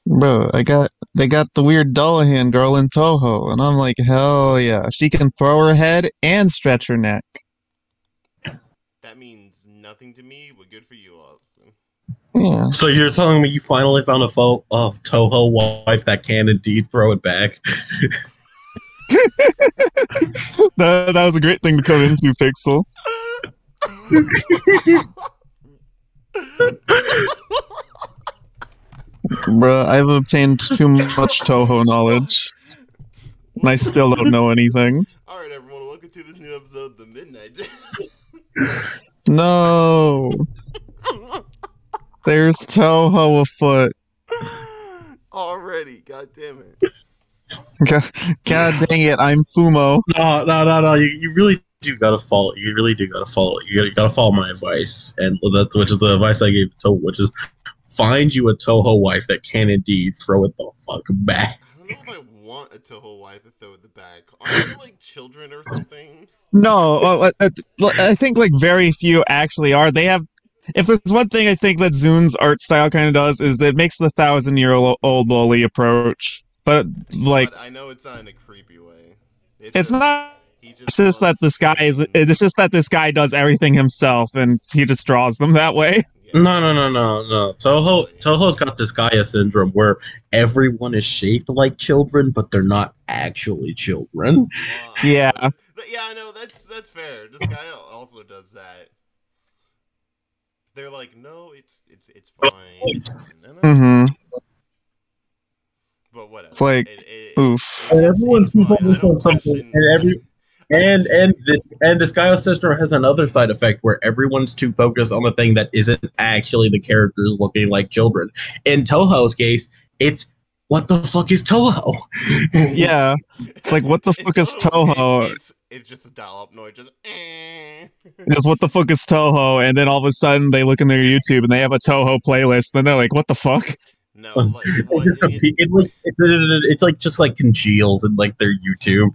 Bro, they got the weird Dullahan girl in Touhou, and I'm like, hell yeah, she can throw her head and stretch her neck. That means nothing to me, but good for you, Austin. Yeah. So you're telling me you finally found a photo of Touhou wife that can indeed throw it back? That was a great thing to come into, Pixel. Bruh, I've obtained too much Touhou knowledge, and I still don't know anything. Alright, everyone, welcome to this new episode of The Midnight. No! There's Touhou afoot. Already, god damn it. God dang it, I'm Fumo. No. You really do gotta follow. You really do gotta follow. You gotta follow my advice, and which is the advice I gave to, which is find you a Touhou wife that can indeed throw it the fuck back. I don't know if I want a Touhou wife to throw it the back. Aren't they like children or something? No, I think like very few actually are. They have. If there's one thing I think that Zun's art style kind of does is that it makes the 1,000-year-old loli approach. But like, But I know it's not in a creepy way. it's not. It's just that wants this guy to- is. It's just that this guy does everything himself, and he just draws them that way. Yeah. No. Touhou's got this Gaia syndrome where everyone is shaped like children, but they're not actually children. Wow. Yeah. Yeah, I know, that's fair. This guy also does that. They're like, no, it's fine. Mm-hmm. But whatever. It's like, oof. And everyone's it's fine. focused I on don't something, question- and this Gaia system has another side effect where everyone's too focused on the thing that isn't actually the characters looking like children. In Touhou's case, it's what the fuck is Touhou? Yeah. It's like, what the fuck is Touhou? It's just a dial-up noise, just Just what the fuck is Touhou? And then all of a sudden they look in their YouTube and they have a Touhou playlist. And they're like, what the fuck? No, like, It's like just like congeals in like their YouTube.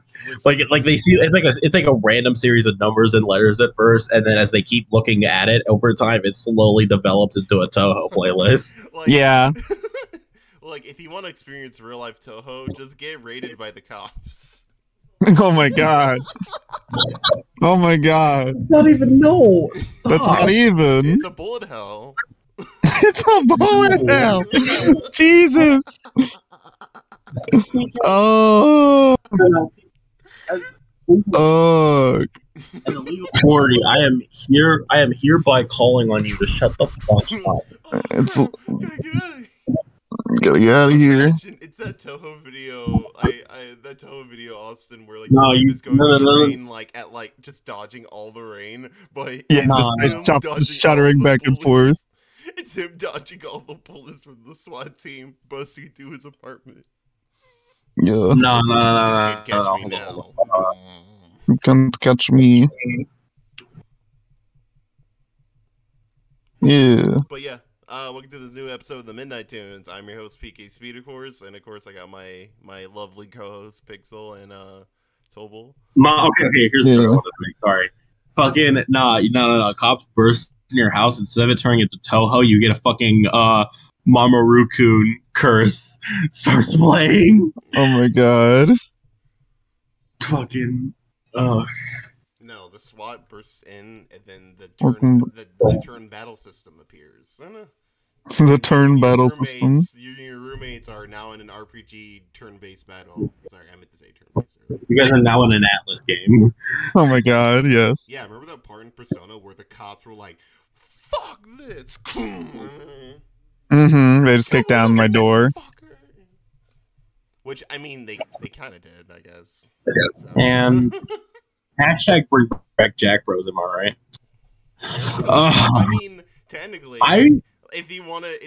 Like they see it's like a random series of numbers and letters at first, and then as they keep looking at it over time, it slowly develops into a Touhou playlist. like, Yeah. Like, if you want to experience real life Touhou, just get raided by the cops. Oh my god. Oh my god. Not even no. That's not even. It's a bullet hell. It's a bullet now. Jesus. Oh. Oh. Morty, I am hereby calling on you to shut the fuck up. It's Gotta get out of here. gotta get out of here. Imagine, it's that Toho video. That Toho video, Austin, where like No, the you- is going no, through no, the no. rain, like at like just dodging all the rain, but Yeah, it's just him nice dodging shuddering all the back and bullets. forth. It's him dodging all the bullets from the SWAT team busting through his apartment. Yeah. No. You can't catch me now. You can't catch me. Yeah. But yeah, welcome to this new episode of the Midnight Toons. I'm your host PK Speed, of course, and of course I got my lovely co-host Pixel and Toble. Okay. Here's Yeah. the other thing. Sorry. Fucking no. Cops burst in your house. Instead of it turning into Touhou, you get a fucking Mamoru-kun curse starts playing. Oh my god. Fucking. No, the SWAT bursts in, and then the Fucking- turn battle system appears. The turn Your battle roommates- system. You and your roommates are now in an RPG turn-based battle. Sorry, I meant to say turn-based. You guys are now in an Atlas game. Oh my god, yes. Yeah, remember that part in Persona where the cops were like, "Fuck this!" Mm-hmm. They just kicked down my door. Which, I mean, they kind of did, I guess. So. And hashtag bring back Jack Bros. Am I right? I mean, technically, if you want to,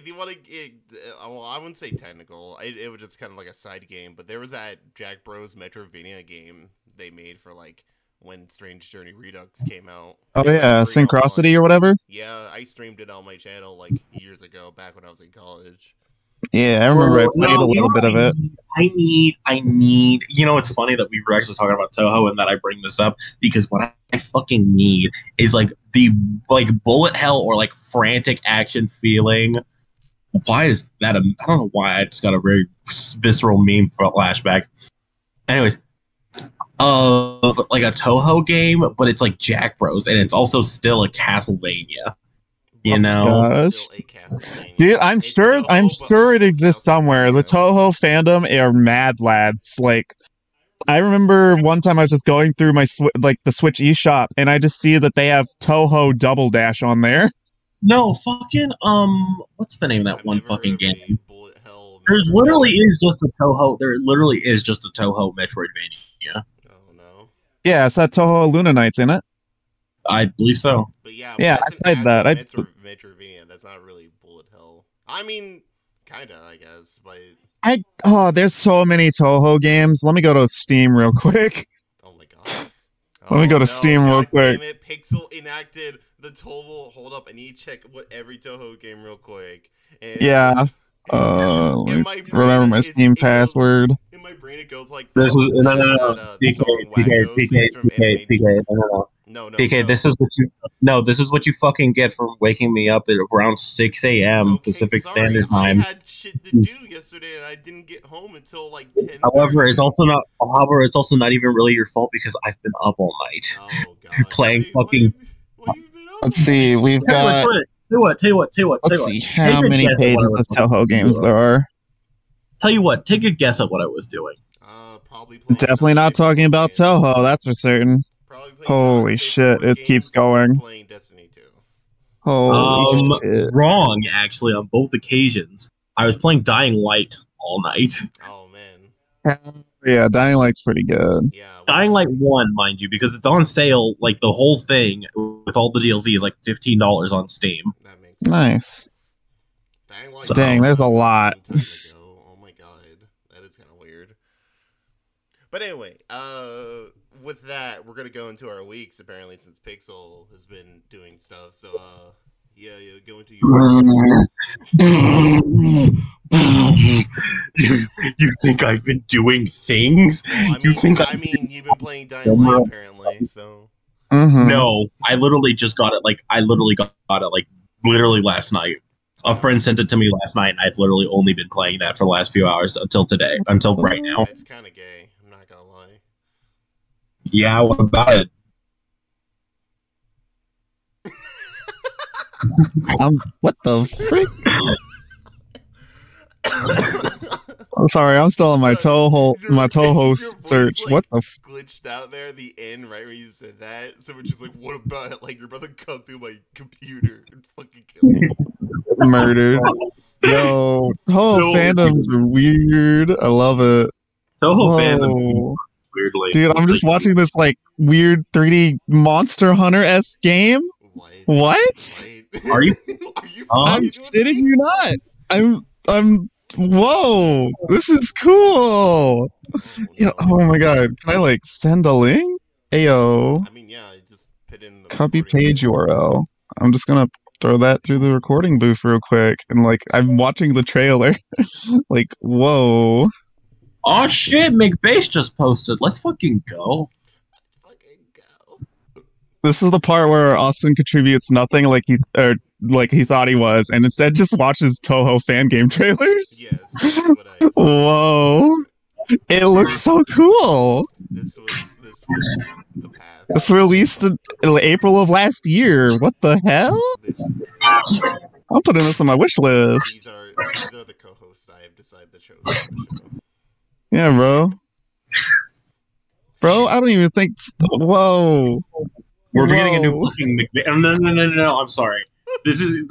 well, I wouldn't say technical. It was just kind of like a side game. But there was that Jack Bros. Metrovania game they made for like when Strange Journey Redux came out. Oh yeah, Syncrosity or whatever. Yeah, I streamed it on my channel like years ago, back when I was in college. Yeah, I remember I played a little bit of it. I need. You know, it's funny that we were actually talking about Touhou and that I bring this up because what I fucking need is like the bullet hell or like frantic action feeling. Why is that? I don't know why. I just got a very visceral meme flashback. Anyways, of like a Touhou game, but it's like Jack Bros, and it's also still a Castlevania. You know, gosh. Dude, I'm sure it exists somewhere. The Touhou fandom are mad lads. Like, I remember one time I was just going through my the Switch eShop, and I just see that they have Touhou Double Dash on there. No, fucking what's the name of that one fucking game? There's literally is just a Touhou. There literally is just a Touhou Metroidvania. Oh no. Yeah, it's that Touhou Luna Nights, isn't it? I believe so. But yeah, I played that. Metroidvania. That's not really bullet hell. I mean, kinda, I guess, but there's so many Touhou games. Let me go to Steam real quick. Oh my god. Let me go to Steam real quick. Damn it, Pixel enacted the Toble. Hold up, I need to check what every Touhou game real quick. And yeah. Remember my Steam password. In my brain, it goes like this is no. PK, no. PK, this is what you fucking get for waking me up at around 6 a.m. Pacific Standard Time. I had shit to do yesterday, and I didn't get home until like 10. However, it's also not even really your fault because I've been up all night playing fucking. Let's see, we've got. Tell you what. Let's see how many pages of Touhou games there are. Tell you what, take a guess at what I was doing. Probably definitely not talking about Touhou, that's for certain. Holy shit, it keeps going. Playing Destiny 2. Holy shit. Wrong, actually, on both occasions. I was playing Dying Light all night. Oh, man. Yeah, Dying Light's pretty good. Yeah, Dying Light 1, mind you, because it's on sale, like, the whole thing, with all the DLC, is like $15 on Steam. That makes sense. Nice. Dying Light Dang, there's a lot. Oh my god. That is kind of weird. But anyway, with that, we're gonna go into our weeks, apparently, since Pixel has been doing stuff, so, yeah, go into your... You think I've been doing things? Well, you've been playing Dying Light, apparently, so... Mm-hmm. No, I literally just got it, literally last night. A friend sent it to me last night, and I've literally only been playing that for the last few hours until today, until right now. It's kind of gay, I'm not gonna lie. Yeah, what about it? What the frick? I'm sorry, I'm still on my Touhou search. What the glitched out there, the end, right when you said that. So we're just like, what about it? Like, your brother come through my computer and fucking kill me. Murdered. Yo, Touhou fandoms are weird. I love it. Touhou fandoms weirdly. Dude, I'm just watching this like weird 3D Monster Hunter-esque game. What? Are you? I'm shitting you not. I'm. Whoa! This is cool. Yeah. Oh my god. Can I like send a link? Ayo. I mean, yeah. Just put in the copy page URL. I'm just gonna throw that through the recording booth real quick, and like I'm watching the trailer. Like, whoa. Oh shit! McBase just posted. Let's fucking go. This is the part where Austin contributes nothing like he thought he was, and instead just watches Touhou fan game trailers. Yes. Whoa! It looks so cool. This was the path. It's released in April of last year. What the hell? I'm putting this on my wish list. These are the co-hosts I have decided to choose. Yeah, bro. Bro, I don't even think. Whoa. We're getting a new fucking McBase. No, I'm sorry. This is,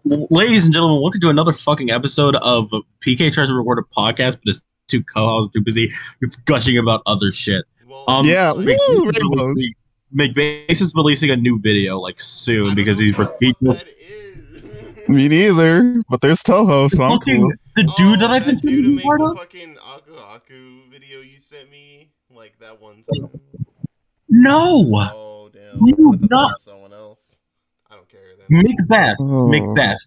ladies and gentlemen, welcome to another fucking episode of PK Tries to Record a Podcast, but his two co-hosts too busy gushing about other shit. Yeah, McBase is releasing a new video like soon because he's Me neither, but there's Touhou, so I'm cool. The dude that I've been seeing part of? The fucking Aku video you sent me, like that one. No. Oh damn! Not someone else. I don't care. Macbeth,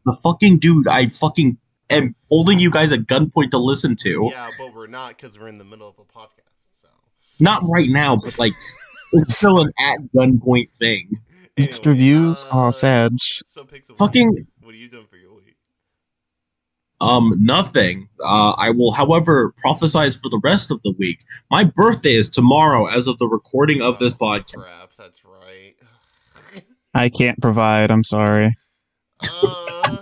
the fucking dude I fucking and holding you guys at gunpoint to listen to. Yeah, but we're not because we're in the middle of a podcast. So not right now, but like it's still an at gunpoint thing. Mixed reviews? Sad. So Pixel, Fucking. What are you doing for your week? Nothing. I will, however, prophesize for the rest of the week. My birthday is tomorrow, as of the recording of this podcast. Crap, that's right. I can't provide. I'm sorry. I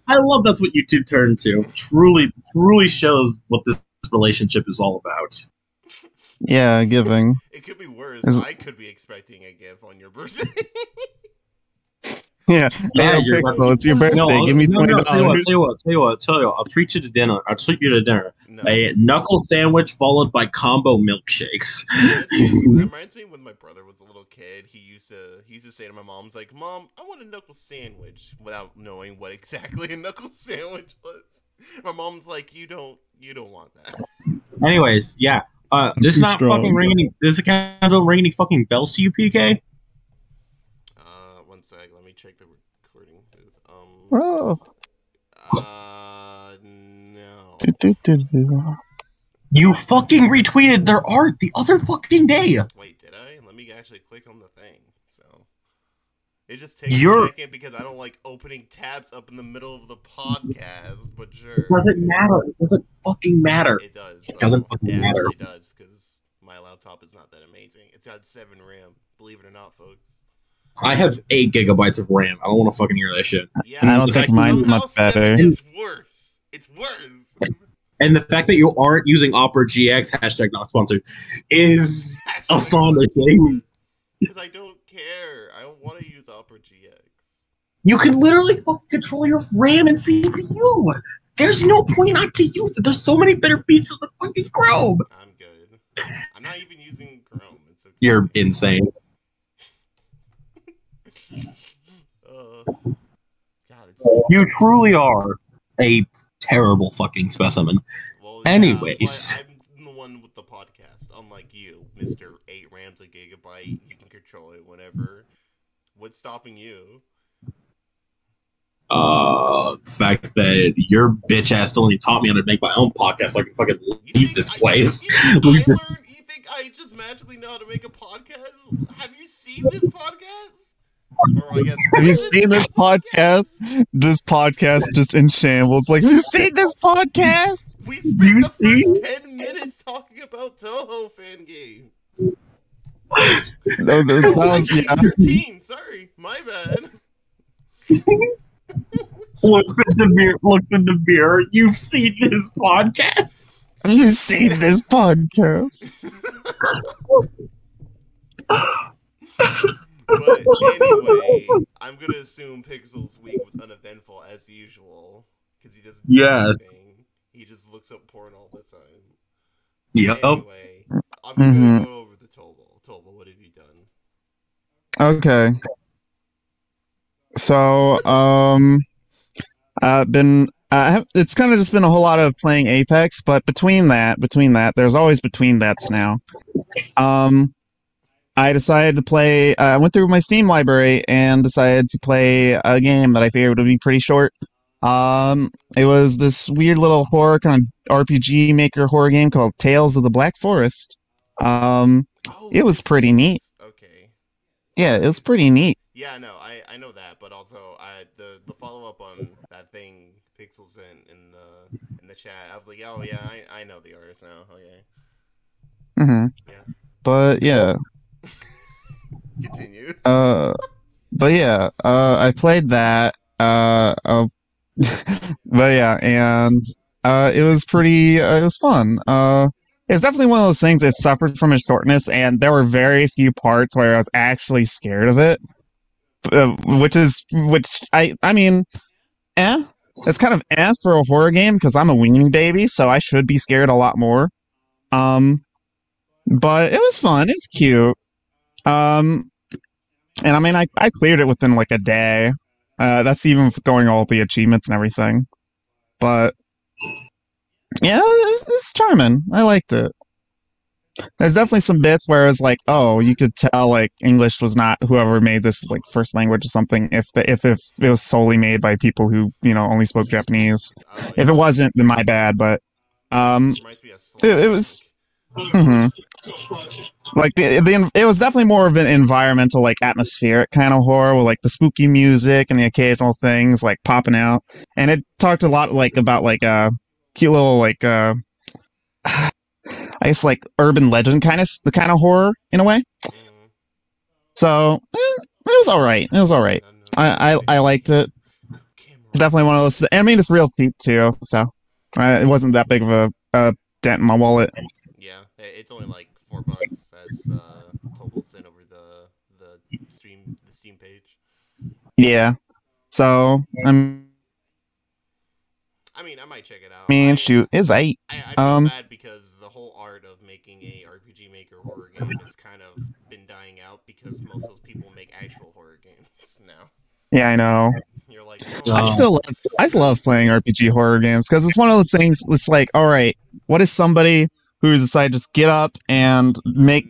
love that's what you two turn to. Truly shows what this relationship is all about. Yeah, giving. It could be worse. I could be expecting a gift on your birthday. Yeah, Pixel, it's your birthday. Give me $20. Tell you what. I'll treat you to dinner. No. A knuckle sandwich followed by combo milkshakes. That reminds me when my brother was a little kid. He used to say to my mom's like, "Mom, I want a knuckle sandwich," without knowing what exactly a knuckle sandwich was. My mom's like, "You don't want that." Anyways, yeah. This is not fucking ringing. This account don't ring any fucking bells to you, PK. One sec. Let me check the recording booth. Oh. No. You fucking retweeted their art the other fucking day. Wait, did I? Let me actually click on the thing. So it just takes a second because I don't like opening tabs up in the middle of the podcast. But sure. It doesn't matter. It doesn't fucking matter. It does. It doesn't fucking matter. It does because my laptop is not that amazing. It's got 7 RAM. Believe it or not, folks. I have 8 gigabytes of RAM. I don't want to fucking hear that shit. Yeah, and I don't think mine's much better. It's worse. It's worse. And the fact that you aren't using Opera GX, hashtag not sponsored, is astonishing. Because I don't care. I don't want to use Opera GX. You can literally fucking control your RAM and CPU. There's no point not to use it. There's so many better features than fucking Chrome. I'm good. I'm not even using Chrome. It's okay. You're insane. God, you truly are a terrible fucking specimen. Well, anyways. I'm the one with the podcast, unlike you, Mr. 8 RAMs a gigabyte. You can control it whenever. What's stopping you? The fact that your bitch ass only taught me how to make my own podcast so I can fucking leave this place. You think I just magically know how to make a podcast? Have you seen this podcast? Or I guess, have you seen this podcast? This podcast just in shambles. Like, have you seen this podcast? We spent the first 10 minutes talking about Touhou fan game. No, that was, yeah. 13, sorry, my bad. Looks in the mirror. You've seen this podcast? Have you seen this podcast? But anyway, I'm gonna assume Pixel's week was uneventful as usual because he doesn't do anything. He just looks up porn all the time. Yep. Anyway, I'm gonna go over the Toble. Toble, what have you done? Okay. So, it's kind of just been a whole lot of playing Apex, but between that, there's always between that's now. I decided to play, I went through my Steam library and decided to play a game that I figured would be pretty short. It was this weird little horror kind of RPG maker horror game called Tales of the Black Forest. It was pretty neat. Okay. Yeah, it was pretty neat. Yeah, no, I know that, but also the follow up on that thing Pixel sent in the chat, I was like, oh yeah, I know the artist now. Okay. Mm-hmm. Yeah. But yeah. Continue. But yeah, I played that. But yeah, and it was pretty. It was fun. It's definitely one of those things that suffered from its shortness, and there were very few parts where I was actually scared of it. Which I mean, it's kind of for a horror game because I'm a weenie baby, so I should be scared a lot more. But it was fun. It was cute. And I mean, I cleared it within like a day. That's even going all the achievements and everything. But yeah, it was charming. I liked it. There's definitely some bits where it's like, oh, you could tell like English was not whoever made this like first language or something. If it was solely made by people who only spoke Japanese. Oh, If yeah. it wasn't, then my bad. But Reminds me of it was. Mm-hmm. Like it was definitely more of an environmental, like atmospheric kind of horror with like the spooky music and the occasional things like popping out, and it talked a lot like about like cute little like I guess like urban legend the kind of horror in a way. So it was all right. It was all right. I liked it. Definitely one of those. I mean, it's real cheap too, so it wasn't that big of a dent in my wallet. Yeah, it's only like $4 as Toble sent over the Steam page. Yeah. So I mean, I might check it out. Shoot, it's 8. I feel bad because the whole art of making a RPG Maker horror game has kind of been dying out because most of those people make actual horror games now. Yeah, I know. You're like, I love playing RPG horror games because it's one of those things. It's like, all right, what is somebody who's decided to just get up and make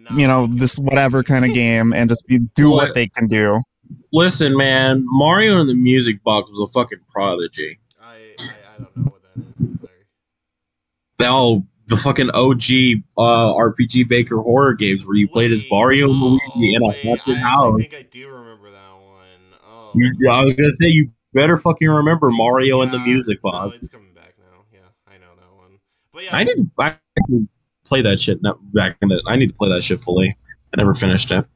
this whatever kind of game and just do what they can do? Listen, man, Mario and the Music Box was a fucking prodigy. I don't know what that is. Sorry. Oh, the fucking OG RPG Maker horror games where you played as Mario and Luigi in a haunted house. I think I do remember that one. Oh, I was gonna say you better fucking remember Mario and the Music Box. No, it's coming back now. Yeah, I know that one. But yeah, I didn't play that shit back in it. I need to play that shit fully. I never finished it.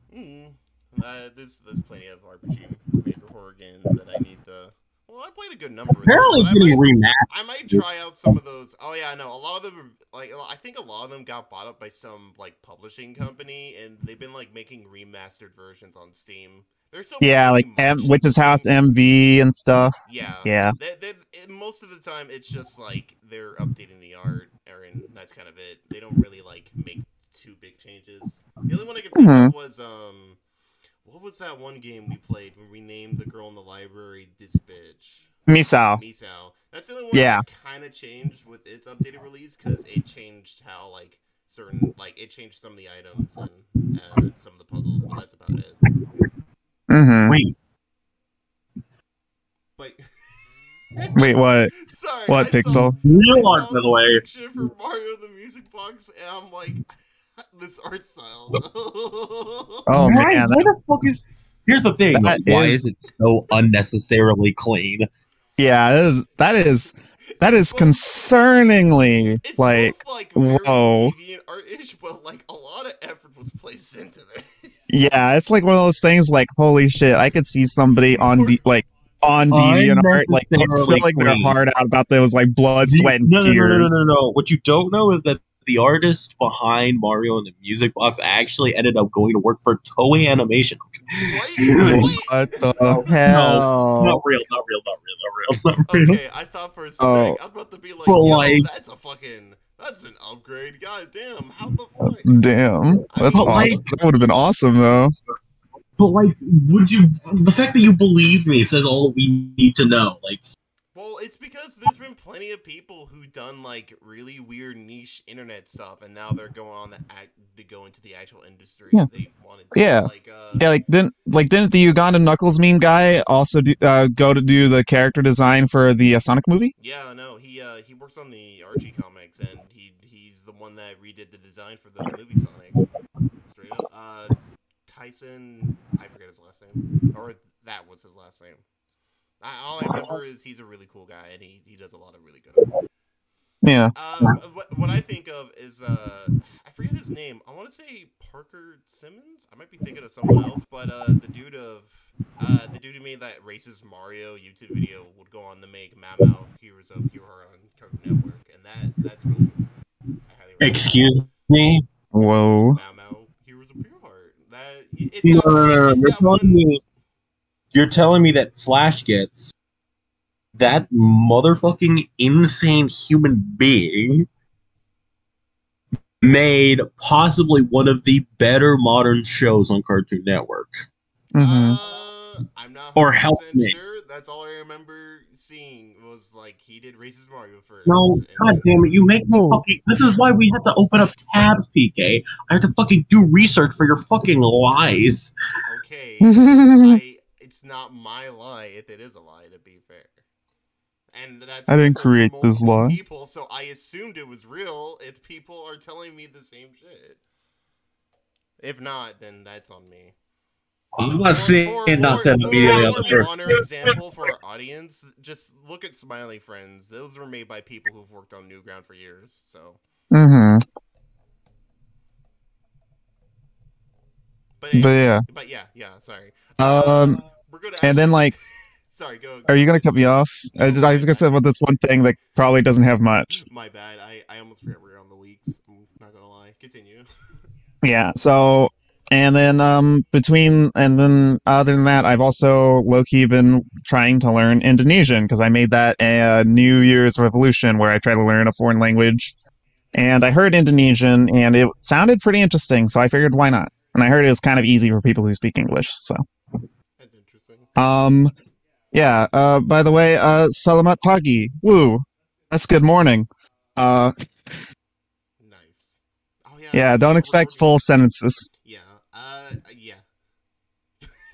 There's plenty of RPG Maker horror games that I need to. Well, I played a good number. Apparently, getting remastered. I might try out some of those. Oh yeah, I know. A lot of them, I think a lot of them got bought up by some like publishing company, and they've been like making remastered versions on Steam. They're so like Witch's House MV and stuff. Yeah. Most of the time, it's just like they're updating the art, and that's kind of it. They don't really like make too big changes. The only one I could think of was what was that one game we played when we named the girl in the library this bitch? Misao. That's the only one that kind of changed with its updated release because it changed how like it changed some of the items and some of the puzzles, but that's about it. Wait. Wait, what? Sorry. What, Pixel? Real art, by the way. Picture for Mario the Music Box, and I'm like, this art style. Oh man, where the fuck is? Here's the thing. Why is it so unnecessarily clean? Yeah, that is concerningly it's like whoa. Art-ish, but like a lot of effort was placed into this. Yeah, it's like one of those things. Like, holy shit, I could see somebody on DeviantArt like filling their heart out about those like blood, sweat, and tears. No. What you don't know is that the artist behind Mario and the Music Box actually ended up going to work for Toei Animation. What the hell? No, not real. Okay, I thought for a second I was about to be like, that's an upgrade. God damn, how the fuck? Damn, that's awesome. That would have been awesome though. But like, the fact that you believe me says all we need to know. Like, well, it's because there's been plenty of people who done like really weird niche internet stuff, and now they're going on to go into the actual industry. Yeah. They wanted to, didn't the Ugandan Knuckles meme guy also go to do the character design for the Sonic movie? Yeah, no, he works on the Archie comics, and he's the one that redid the design for the movie Sonic. Straight up, Tyson, I forget his last name, or that was his last name. All I remember is he's a really cool guy, and he does a lot of really good art. Yeah. What I think of is I forget his name. I want to say Parker Simmons. I might be thinking of someone else, but the dude who made that racist Mario YouTube video would go on to make Mamau Heroes of Pure Heart on Cartoon Network, and that's really cool. Excuse me. Whoa. Mamau Heroes of Pure Heart. You're telling me that Flash gets that motherfucking insane human being made possibly one of the better modern shows on Cartoon Network. I'm not 100% sure. That's all I remember seeing was like he did Racist Mario first. No, god damn it! You make me fucking. This is why we have to open up tabs, PK. I have to fucking do research for your fucking lies. Okay, it's not my lie if it is a lie. To be fair, and that's I didn't for create this multiple lie. people, so I assumed it was real. If people are telling me the same shit, if not, then that's on me. I'm not saying not said immediately on the For honor example for our audience, just look at Smiley Friends. Those were made by people who've worked on Newground for years. So. Mm-hmm. But anyway, but yeah. Sorry. We're gonna and then like. Sorry, go. Are you gonna cut me off? I was gonna say about this one thing that probably doesn't have much. My bad. I almost forgot we were on the weeks. I'm not gonna lie. Continue. Yeah. So, and then other than that, I've also low-key been trying to learn Indonesian because I made that a New Year's resolution where I try to learn a foreign language. And I heard Indonesian, and it sounded pretty interesting, so I figured why not? And I heard it was kind of easy for people who speak English. So. That's interesting. Yeah, by the way, Salamat Pagi. Woo. That's good morning. Nice. Oh yeah. Yeah, don't expect full sentences. Yeah. Yeah.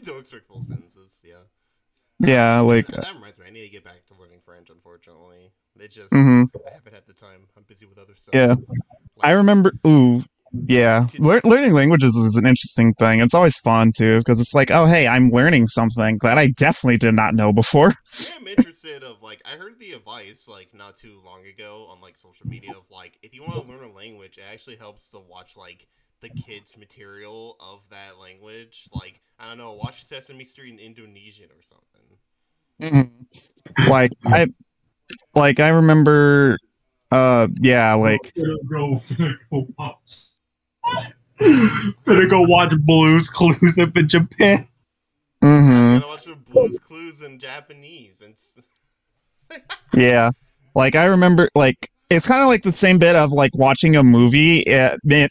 Don't expect full sentences, yeah. Yeah, like that reminds me, I need to get back to learning French, unfortunately. It just I haven't had the time. I'm busy with other stuff. Yeah. I remember yeah, learning languages is an interesting thing. It's always fun too because it's like, oh hey, I'm learning something that I definitely did not know before. Yeah, I'm interested of like I heard the advice like not too long ago on like social media of like if you want to learn a language, it actually helps to watch like the kids material of that language. Like I don't know, watch Sesame Street in Indonesian or something. I remember yeah, like Better go watch Blue's Clues up in Japan. I gotta watch the Blue's Clues in Japanese. And yeah, like I remember, like it's kind of like the same bit of like watching a movie,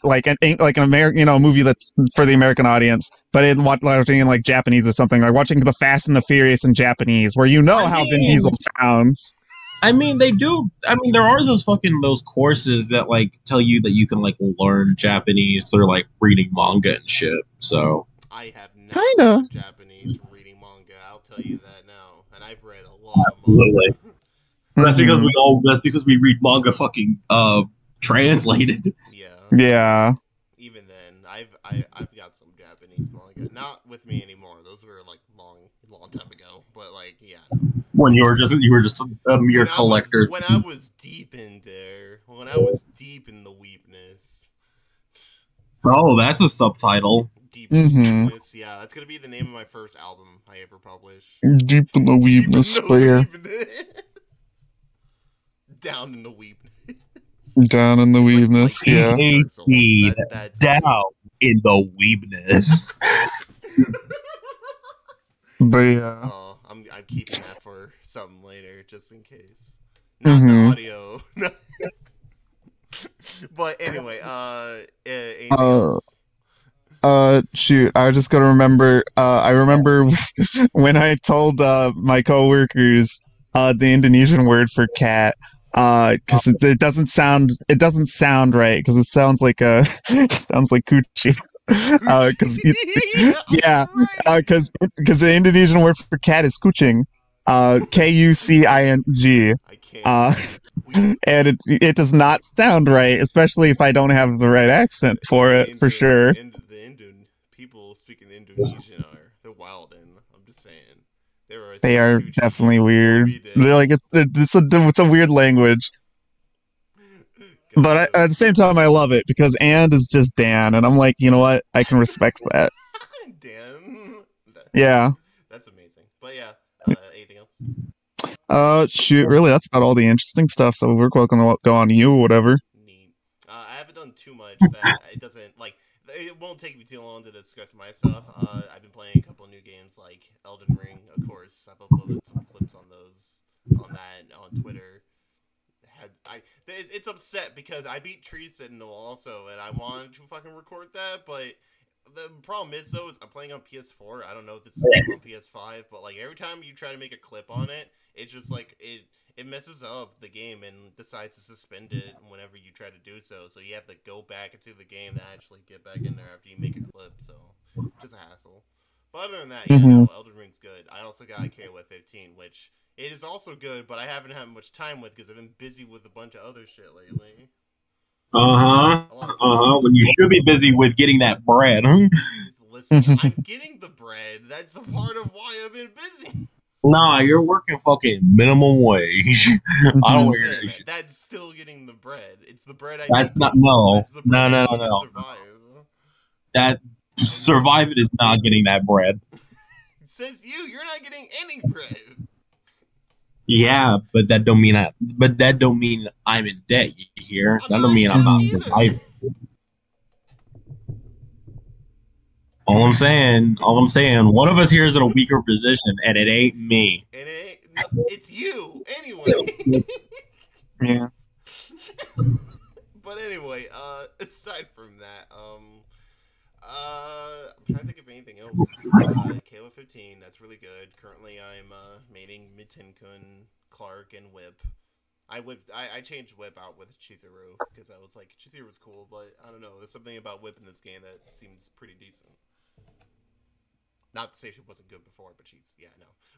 like an American, a movie that's for the American audience, but watching in like Japanese or something, like watching The Fast and the Furious in Japanese, where how Vin Diesel sounds. I mean, they do. I mean, there are those courses that like tell you that you can like learn Japanese through like reading manga and shit. So I have never learned Japanese from reading manga. I'll tell you that now, and I've read a lot of manga. That's because we read manga fucking translated. Yeah. Yeah. Even then, I've got some Japanese manga. Not with me anymore. Those were like long time ago. But like, yeah. When you were just a mere collector. When I was deep in there. When I was deep in the weepness. Oh, that's a subtitle. Deep in the weepness. Yeah, that's gonna be the name of my first album I ever publish. Deep in the weepness. Down in the weepness. Down in the weebness, yeah. Down in the weebness. But yeah. Oh, I'm keeping that for something later, just in case. Not the audio. But anyway, anything else? Shoot, I was just gonna remember. I remember when I told my coworkers the Indonesian word for cat. Because it doesn't sound right because it sounds like coochie. Because because the Indonesian word for cat is kucing, Kucing. I can't. And it does not sound right, especially if I don't have the right accent for it, for sure. The Indian people speaking Indonesian they're wild, and I'm just saying. They are definitely weird. They're like it's a weird language, but at the same time I love it because "and" is just Dan, and I'm like, you know what, I can respect that. Dan. Yeah. That's amazing. But yeah, anything else? Shoot, really, that's about all the interesting stuff. So we're welcome to go on to you or whatever. Neat. I haven't done too much that it doesn't like. It won't take me too long to discuss my stuff. I've been playing a couple new games like Elden Ring, of course. I've uploaded some clips on Twitter. It's upset because I beat Tree Sentinel also, and I wanted to fucking record that, but The problem is though, is I'm playing on PS4. I don't know if this is on PS5, but like every time you try to make a clip on it, it's just like it messes up the game and decides to suspend it whenever you try to do so. So you have to go back into the game to actually get back in there after you make a clip. So just a hassle. But other than that, yeah, no, Elden Ring's good. I also got KOF 15, which it is also good, but I haven't had much time with because I've been busy with a bunch of other shit lately. When you should be busy with getting that bread. Listen, I'm getting the bread. That's a part of why I've been busy. Nah, you're working fucking minimum wage. I don't hear that shit. That's still getting the bread. It's the bread I That's need. Not no. That's the bread No. to survive. That surviving is not getting that bread. Says you're not getting any bread. Yeah, but that don't mean I'm in debt. You hear? That don't mean I'm not surviving. All I'm saying, one of us here is in a weaker position, and it ain't me. It's you anyway. Yeah. But anyway, aside from that, I'm trying to think of anything else. KOF 15, that's really good. Currently, I'm maining Mitten-kun, Clark, and Whip. I changed Whip out with Chizuru because I was like, Chizuru's cool, but I don't know. There's something about Whip in this game that seems pretty decent. Not to say she wasn't good before, but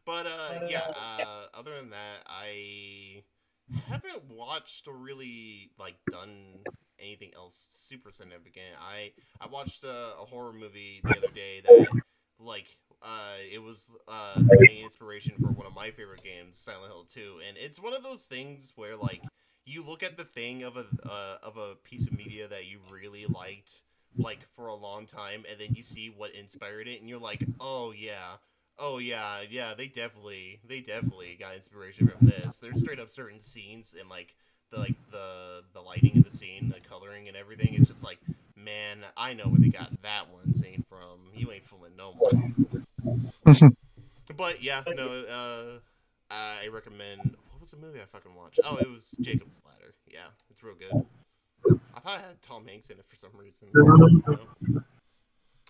But other than that, I haven't watched or really like done anything else super significant. I watched a horror movie the other day that it was the main inspiration for one of my favorite games, Silent Hill 2, and it's one of those things where like you look at the thing of a piece of media that you really liked like for a long time, and then you see what inspired it, and you're like, oh yeah, they definitely got inspiration from this. There's straight up certain scenes and like the lighting of the scene, the coloring and everything. It's just like, man, I know where they got that one scene from. You ain't fooling no more. But yeah, no, I recommend. What was the movie I fucking watched? Oh, it was Jacob's Ladder. Yeah, it's real good. I thought it had Tom Hanks in it for some reason.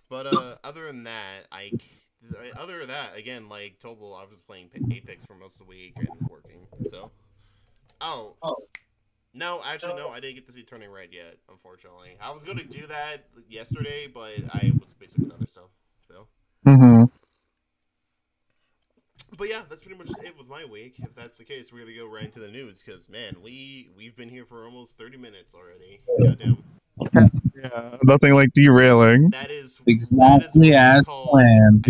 But other than that, again, like Toble, I was playing Apex for most of the week and working. So, no, actually, no, I didn't get to see Turning Red yet. Unfortunately, I was going to do that yesterday, but I was busy with other stuff. So. But yeah, that's pretty much it with my week. If that's the case, we're gonna go right into the news because man, we've been here for almost 30 minutes already. Goddamn. Yeah, nothing like derailing. That is exactly as planned.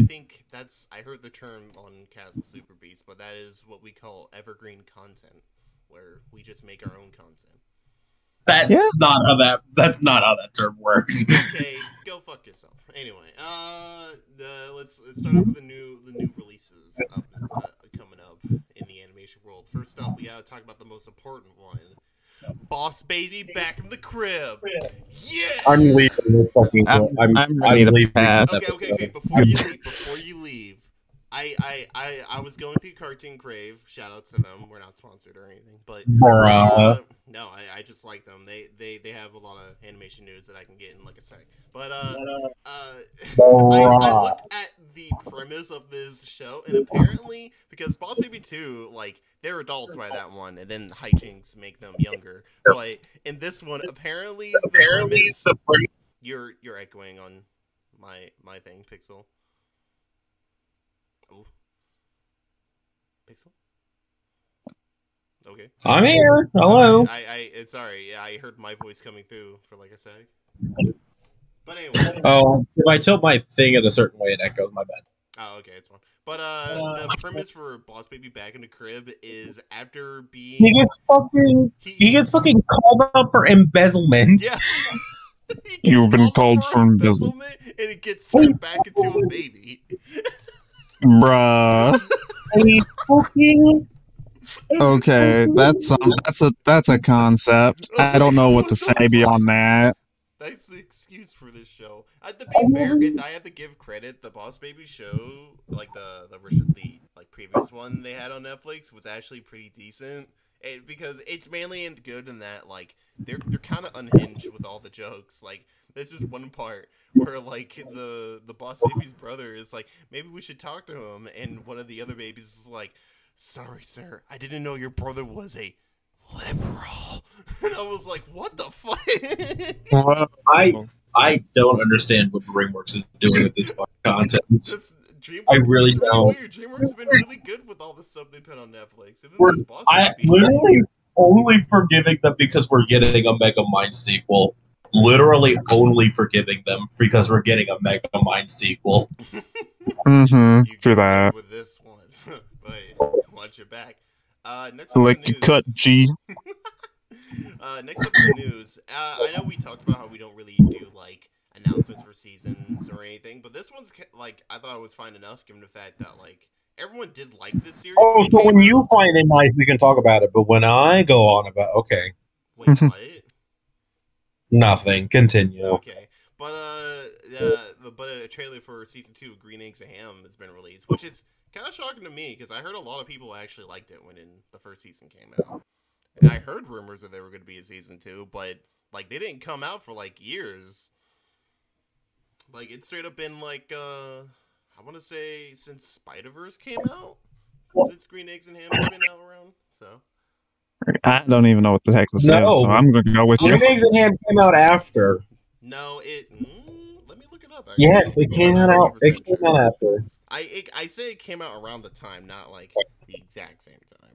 I heard the term on Castle Super Beats, but that is what we call evergreen content, where we just make our own content. That's not how that term works. Okay, go fuck yourself. Anyway, let's start off with the new releases coming up in the animation world. First up, we gotta talk about the most important one. Boss Baby back in the crib. Yeah. I'm leaving this fucking. I'm ready to pass. Okay. Before you leave, I was going through Cartoon Crave. Shout out to them. We're not sponsored or anything, but no, I just like them. They have a lot of animation news that I can get in like a sec. But I looked at the premise of this show, and apparently, because Boss Baby 2, like, they're adults by that one, and then hijinks make them younger. But in this one, apparently the premise, you're echoing on my thing, Pixel. Oh, Pixel. Okay. I'm here. Hello. Sorry. Yeah, I heard my voice coming through for like a sec. But anyway. Oh, if I tilt my thing in a certain way, it echoes. My bad. Oh, okay, it's fine. But the premise for Boss Baby Back in the Crib is after being he gets fucking called up for embezzlement. Yeah. You've been called for embezzlement, and it gets turned back into a baby. Bruh. Okay, that's a concept. I don't know what to say beyond that. That's the excuse for this show. To be fair, I have to give credit. The Boss Baby show, like the like previous one they had on Netflix, was actually pretty decent. Because it's mainly good in that like they're kind of unhinged with all the jokes. Like there's this one part where like the boss baby's brother is like, maybe we should talk to him, and one of the other babies is like, sorry sir, I didn't know your brother was a liberal. And I was like, what the fuck? I don't understand what DreamWorks is doing with this fucking content. DreamWorks, I really it's don't. Really weird. DreamWorks has been really good with all the stuff they put on Netflix. I literally only forgiving them because we're getting a Megamind sequel. Literally only forgiving them because we're getting a Megamind sequel. True that. With this one, but watch your back. Next up like the news. Cut G. Next up in the news. I know we talked about how we don't really do like announcements for seasons or anything, but this one's like I thought it was fine enough given the fact that like everyone did like this series. Oh, so when you find it nice, we can talk about it. But when I go on about, okay. Wait, what? Nothing. Continue. Okay, but a trailer for season 2 of Green Eggs and Ham has been released, which is kind of shocking to me because I heard a lot of people actually liked it when the first season came out. And I heard rumors that there were going to be a season 2, but like they didn't come out for like years. Like it's straight up been like I want to say since Spider-Verse came out, since Green Eggs and Ham has been out around. So I don't even know what the heck this is, so I'm going to go with you. Green Eggs and Ham came out after. No, let me look it up. Actually. Yes, it came out. It came out after. I say it came out around the time, not like the exact same time.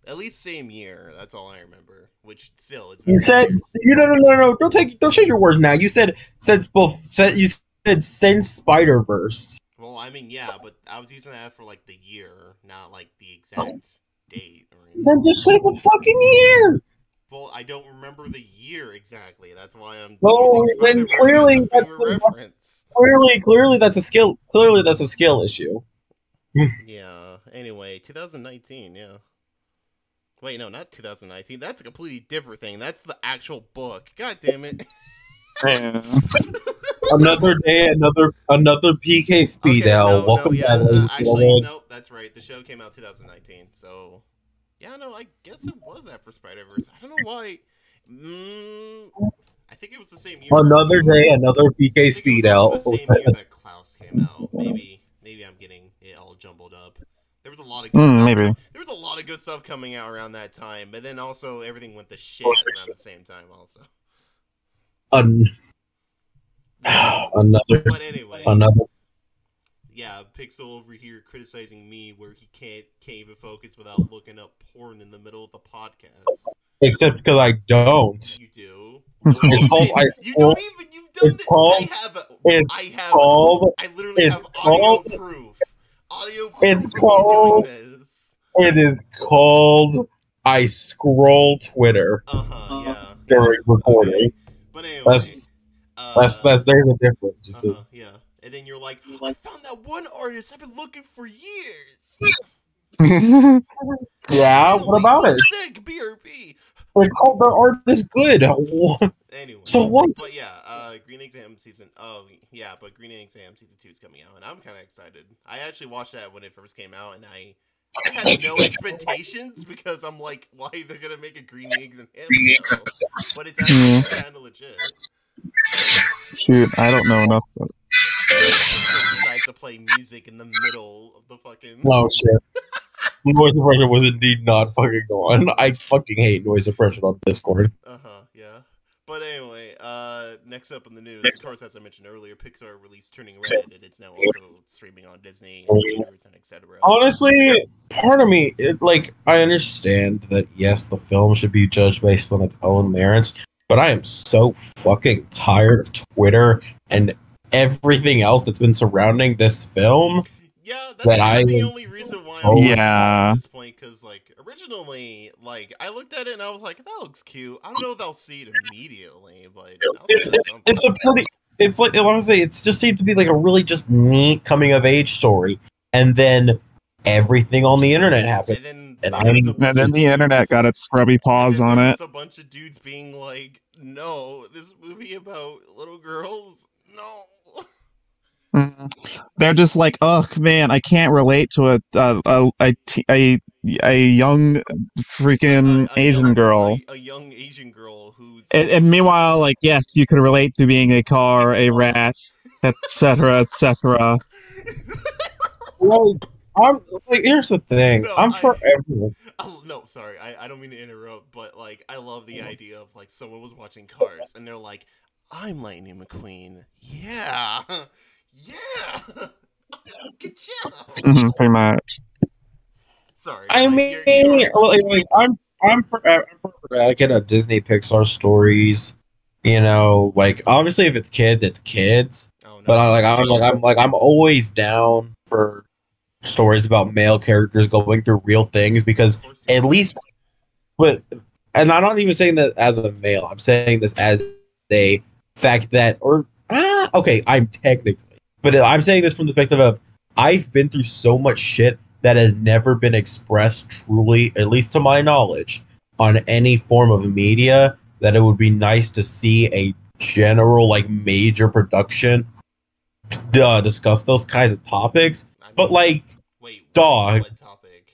At least same year. That's all I remember. Which still, it's. You said no. Don't change your words now. You said since since Spider-Verse. Well, I mean, yeah, but I was using that for like the year, not like the exact date or anything. Then just say the fucking year. Well, I don't remember the year exactly. That's why I'm. Well, then clearly that's reference. Clearly that's a skill. Clearly that's a skill issue. Yeah. Anyway, 2019. Yeah. Wait, no, not 2019. That's a completely different thing. That's the actual book. God damn it. Another day, another PK Speed L. Okay, Welcome back, actually, no, that's right. The show came out 2019, so yeah, no, I guess it was after Spider-Verse. I don't know why. I think it was the same year. Another day, another PK Speed L. The same year that Klaus came out. Maybe I'm getting it all jumbled up. There was a lot of good stuff. Maybe there was a lot of good stuff coming out around that time, but then also everything went to shit around the same time, also. But anyway, yeah, Pixel over here criticizing me where he can't even focus without looking up porn in the middle of the podcast. Except because I don't. You do. It's called, you don't even. You've done it. I literally have audio proof. Audio proof. It's called. This. It is called. I scroll Twitter. Yeah. During recording. Okay. But anyway. There's a difference. You see. Yeah. And then you're like, I found that one artist I've been looking for years. Yeah, what about it? Sick, BRB. They called the artist good. Anyway. So what? But yeah, Green Eggs and Ham season. Oh yeah, but Green Eggs and Ham season 2 is coming out, and I'm kind of excited. I actually watched that when it first came out, and I had no expectations because I'm like, why they're gonna make a Green Eggs and Ham show? But it's actually kind of legit. Shoot, I don't know enough. Decides to play music in the middle of the fucking. No shit. Noise suppression was indeed not fucking on. I fucking hate noise suppression on Discord. Yeah. But anyway, next up in the news, of course, as I mentioned earlier, Pixar released Turning Red, and it's now also streaming on Disney and etc. Honestly, part of me, I understand that yes, the film should be judged based on its own merits, but I am so fucking tired of Twitter and everything else that's been surrounding this film. Yeah, that's the only reason why I was at this point, because, originally, I looked at it and I was like, that looks cute. I don't know if I'll see it immediately, but... It just seemed to be, a really just neat coming-of-age story, and then everything on the internet happened. And then the internet got its scrubby paws on it. A bunch of dudes being like, no, this movie about little girls, no. They're just like, oh man, I can't relate to a a young freaking Asian girl. A young Asian girl who's And meanwhile, like, yes, you could relate to being a car, a rat, etc., etc. Well, I'm like, here's the thing. No, I'm for everyone. Oh, no, sorry, I don't mean to interrupt, but like I love the idea of like someone was watching Cars and they're like, "I'm Lightning McQueen." Yeah, yeah. Good job. Pretty much. Sorry, I like, mean, you're I'm for advocate of Disney Pixar stories. You know, like obviously if it's kids, it's kids. Oh, no. But I'm always down for stories about male characters going through real things because at least, but and I'm not even saying that as a male. I'm saying this as a fact that, okay, I'm technically, but I'm saying this from the perspective of I've been through so much shit that has never been expressed truly, at least to my knowledge, on any form of media. That it would be nice to see a general, like, major production discuss those kinds of topics. But like, dog, what topic?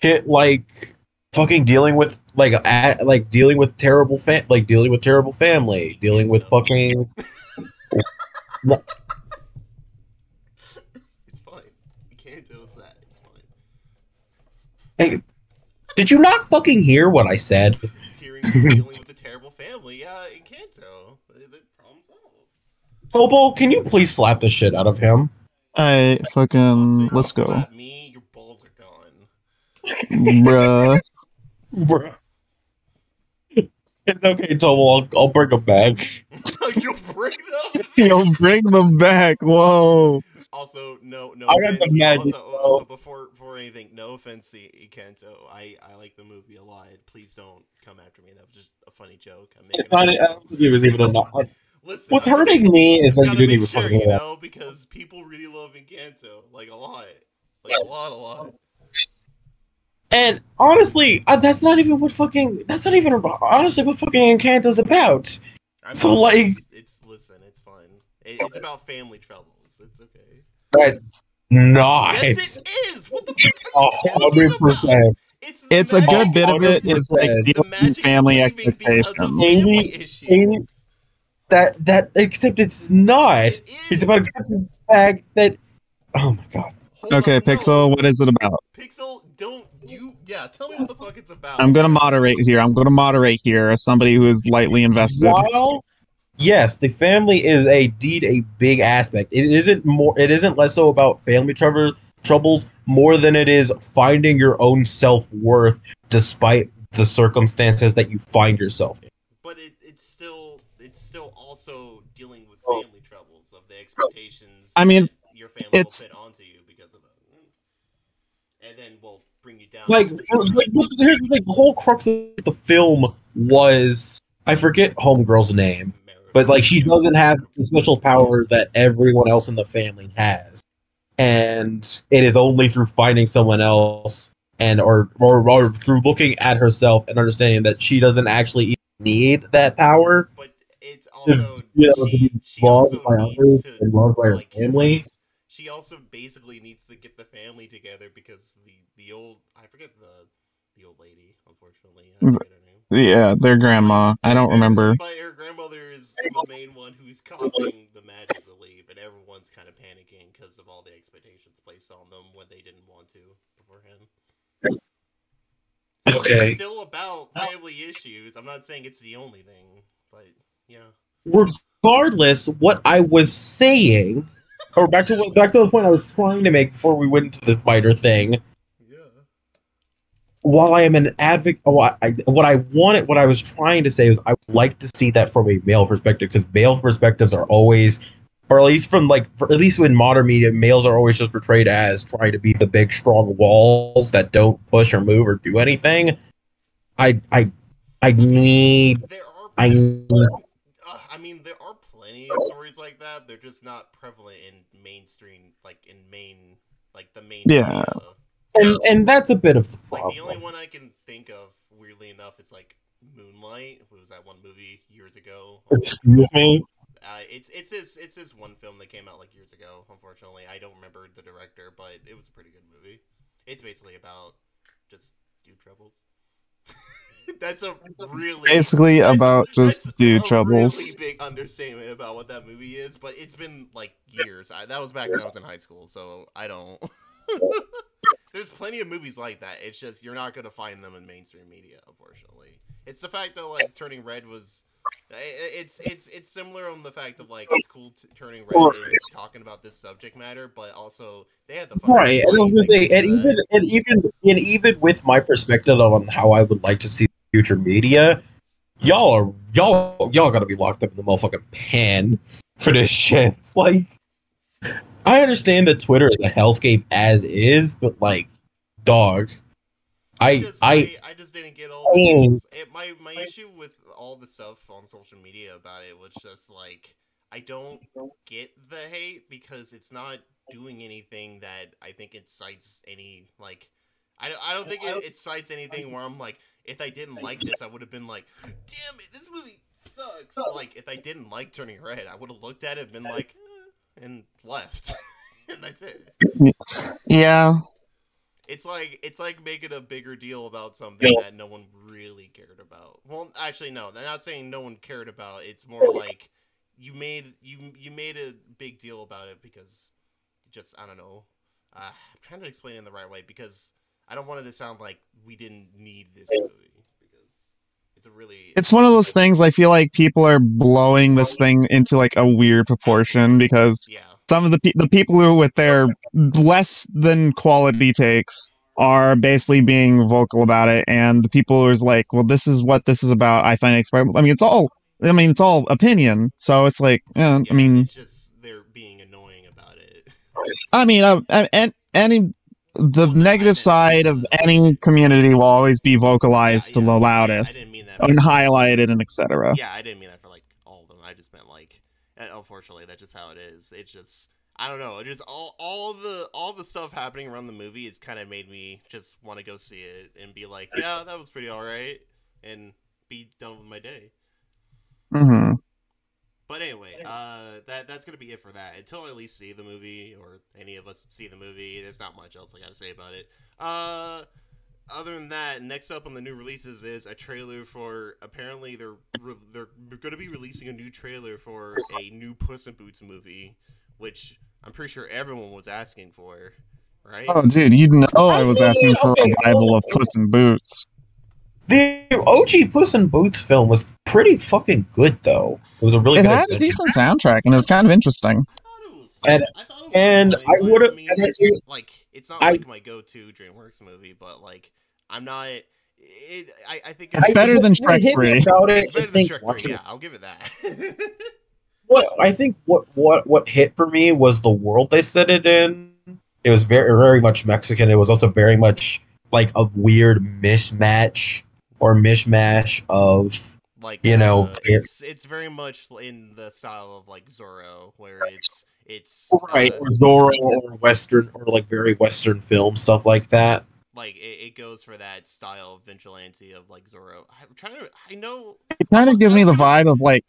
shit, like fucking dealing with like dealing with terrible dealing with terrible family, dealing with fucking. It's fine. You can't do that. It's fine. Hey, did you not fucking hear what I said? Dealing with a terrible family, yeah, in Kanto. The problem solved. Toble, can you please slap the shit out of him? Let's go. Slap me, your balls are gone. Bruh. Bruh. It's okay, Toble, I'll bring him back. You'll bring them? You'll bring them back, whoa. Also, no I got the magic. Also, before anything, no offense to Ikanto. I like the movie a lot. Please don't come after me. That was just a funny joke. I don't think it was even a not. Listen, what's hurting me is that you didn't even fucking you know, because people really love Encanto, like a lot, a lot. And honestly, that's not even what fucking Encanto's about. I mean, so like, listen, it's fine. It's about family troubles. It's okay. That's not. Yes, it is. What the fuck? 100%. It's a good bit of it is like dealing with family expectations. That except it's not. It's about accepting the fact that. Oh my god. Okay, Pixel, what is it about? Pixel, tell me what the fuck it's about. I'm gonna moderate here as somebody who is lightly invested. While, yes, the family is indeed a big aspect. It isn't less so about family troubles more than it is finding your own self-worth despite the circumstances that you find yourself in. But it's still also dealing with family troubles of the expectations. I mean, your family will fit onto you because of that, and then will bring you down. Like the whole crux of the film was, I forget Homegirl's name, but like she doesn't have the special power that everyone else in the family has, and it is only through finding someone else and or through looking at herself and understanding that she doesn't actually even need that power. But it's also to be loved by others and loved by her family. She also basically needs to get the family together because the old, I forget the old lady, unfortunately. I forget her name. Yeah, their grandma. I don't remember. But her grandmother is the main one who's causing the magic to leave, and everyone's kind of panicking because of all the expectations placed on them when they didn't want to beforehand. So okay. It's still about family issues. I'm not saying it's the only thing, but yeah. Regardless, what I was saying, or back to the point I was trying to make before we went into this biter thing. Yeah. While I am an advocate, what I was trying to say is I would like to see that from a male perspective, because male perspectives are always, or at least at least in modern media, males are always just portrayed as trying to be the big strong walls that don't push or move or do anything. I mean, there are plenty of stories like that. They're just not prevalent in mainstream, the main. Yeah. And that's a bit of the problem. Like, the only one I can think of, weirdly enough, is like Moonlight. What was that one movie years ago? Excuse me. It's this one film that came out like years ago. Unfortunately, I don't remember the director, but it was a pretty good movie. It's basically about just dude troubles. That's a really basically about just that's dude a really troubles. big understatement about what that movie is. But it's been like years. That was back when I was in high school, so I don't. There's plenty of movies like that. It's just you're not gonna find them in mainstream media, unfortunately. It's the fact that like Turning Red was. It's similar on the fact of like it's cool Turning Red is talking about this subject matter, but also they had the fucking Right, and I was money gonna to say, go for that. and even with my perspective on how I would like to see future media, y'all gotta be locked up in the motherfucking pen for this shit. It's like I understand that Twitter is a hellscape as is, but like, dog, I just didn't get all the I news. My issue with all the stuff on social media about it was just like I don't get the hate because it's not doing anything that I think incites any like I don't think it cites anything where I'm like if I didn't like this I would have been like damn it this movie sucks like if I didn't like Turning Red I would have looked at it and been like and left and that's it. Yeah, It's like making a bigger deal about something that no one really cared about. Well, actually, no. I'm not saying no one cared about. It's more like you made a big deal about it because just I don't know. I'm trying to explain it in the right way because I don't want it to sound like we didn't need this movie because it's one of those things. I feel like people are blowing this thing into like a weird proportion because yeah. some of the people who with their less than quality takes are basically being vocal about it, and the people who's like, well, this is what this is about. I find it. I mean, it's all opinion. So it's like, I Yeah, mean, it's just they're being annoying about it. and any the Well, I negative meant like side of any community will always be yeah, vocalized to yeah. the I loudest didn't mean that and for highlighted and etc. yeah, I didn't mean that for like all of them. I just meant like, and unfortunately, that's just how it is. It's just I don't know. It just all the stuff happening around the movie has kind of made me just want to go see it and be like, yeah, that was pretty all right, and be done with my day. Hmm. But anyway, that's gonna be it for that. Until I at least see the movie or any of us see the movie, there's not much else I gotta say about it. Other than that, next up on the new releases is a trailer for. Apparently, they're going to be releasing a new trailer for a new Puss in Boots movie, which I'm pretty sure everyone was asking for, right? Oh, dude, you know I I was mean, asking for a okay, revival of Puss in Boots. the OG Puss in Boots film was pretty fucking good, though. It was a really It good had a adventure, decent soundtrack, and it was kind of interesting. and I thought it was and fine, I but would I have, mean, it's like it's not I like my go-to DreamWorks movie, but like I'm not. I think It's it's better than what Shrek hit me 3. about it, it's I better than think Shrek 3. watching Yeah, I'll give it that. what I think what hit for me was the world they set it in. It was very much Mexican. It was also very much like a weird mismatch or mishmash of Like you know it's very much in the style of like Zorro, where it's right or Zorro or Western or like very Western film stuff like that. like it goes for that style of vigilante of like Zorro. I'm trying to I know It kind of gives I me was the gonna vibe of like,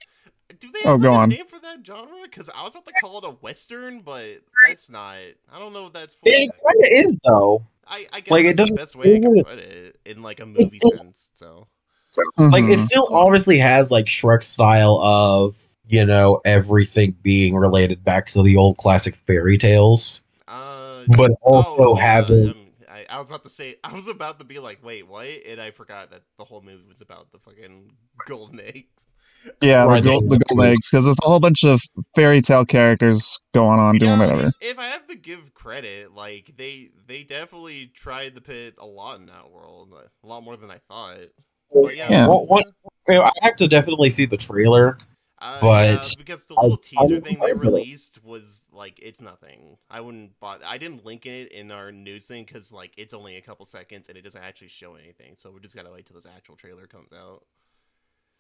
do they oh, have go like a on. name for that genre? Because I was about to call it a western, but that's not. I don't know if that's for It that. kind of is though. I guess Like it that's the doesn't. best way I can put it in like a movie sense. So Like it Hmm. still obviously has like Shrek style of everything being related back to the old classic fairy tales, but oh also yeah. having I was about to say I was about to be like wait what, and I forgot that the whole movie was about the fucking golden eggs. Yeah, right. the gold eggs, because there's a whole bunch of fairy tale characters going on doing Yeah, whatever. if I have to give credit, like they definitely tried to put a lot in that world, a lot more than I thought. But yeah, Yeah. I have to definitely see the trailer, yeah, but because the I, little I teaser was thing they surprised with it. released was like it's nothing. I wouldn't bought. I didn't link it in our news thing because like it's only a couple seconds and it doesn't actually show anything. So we just gotta wait till this actual trailer comes out.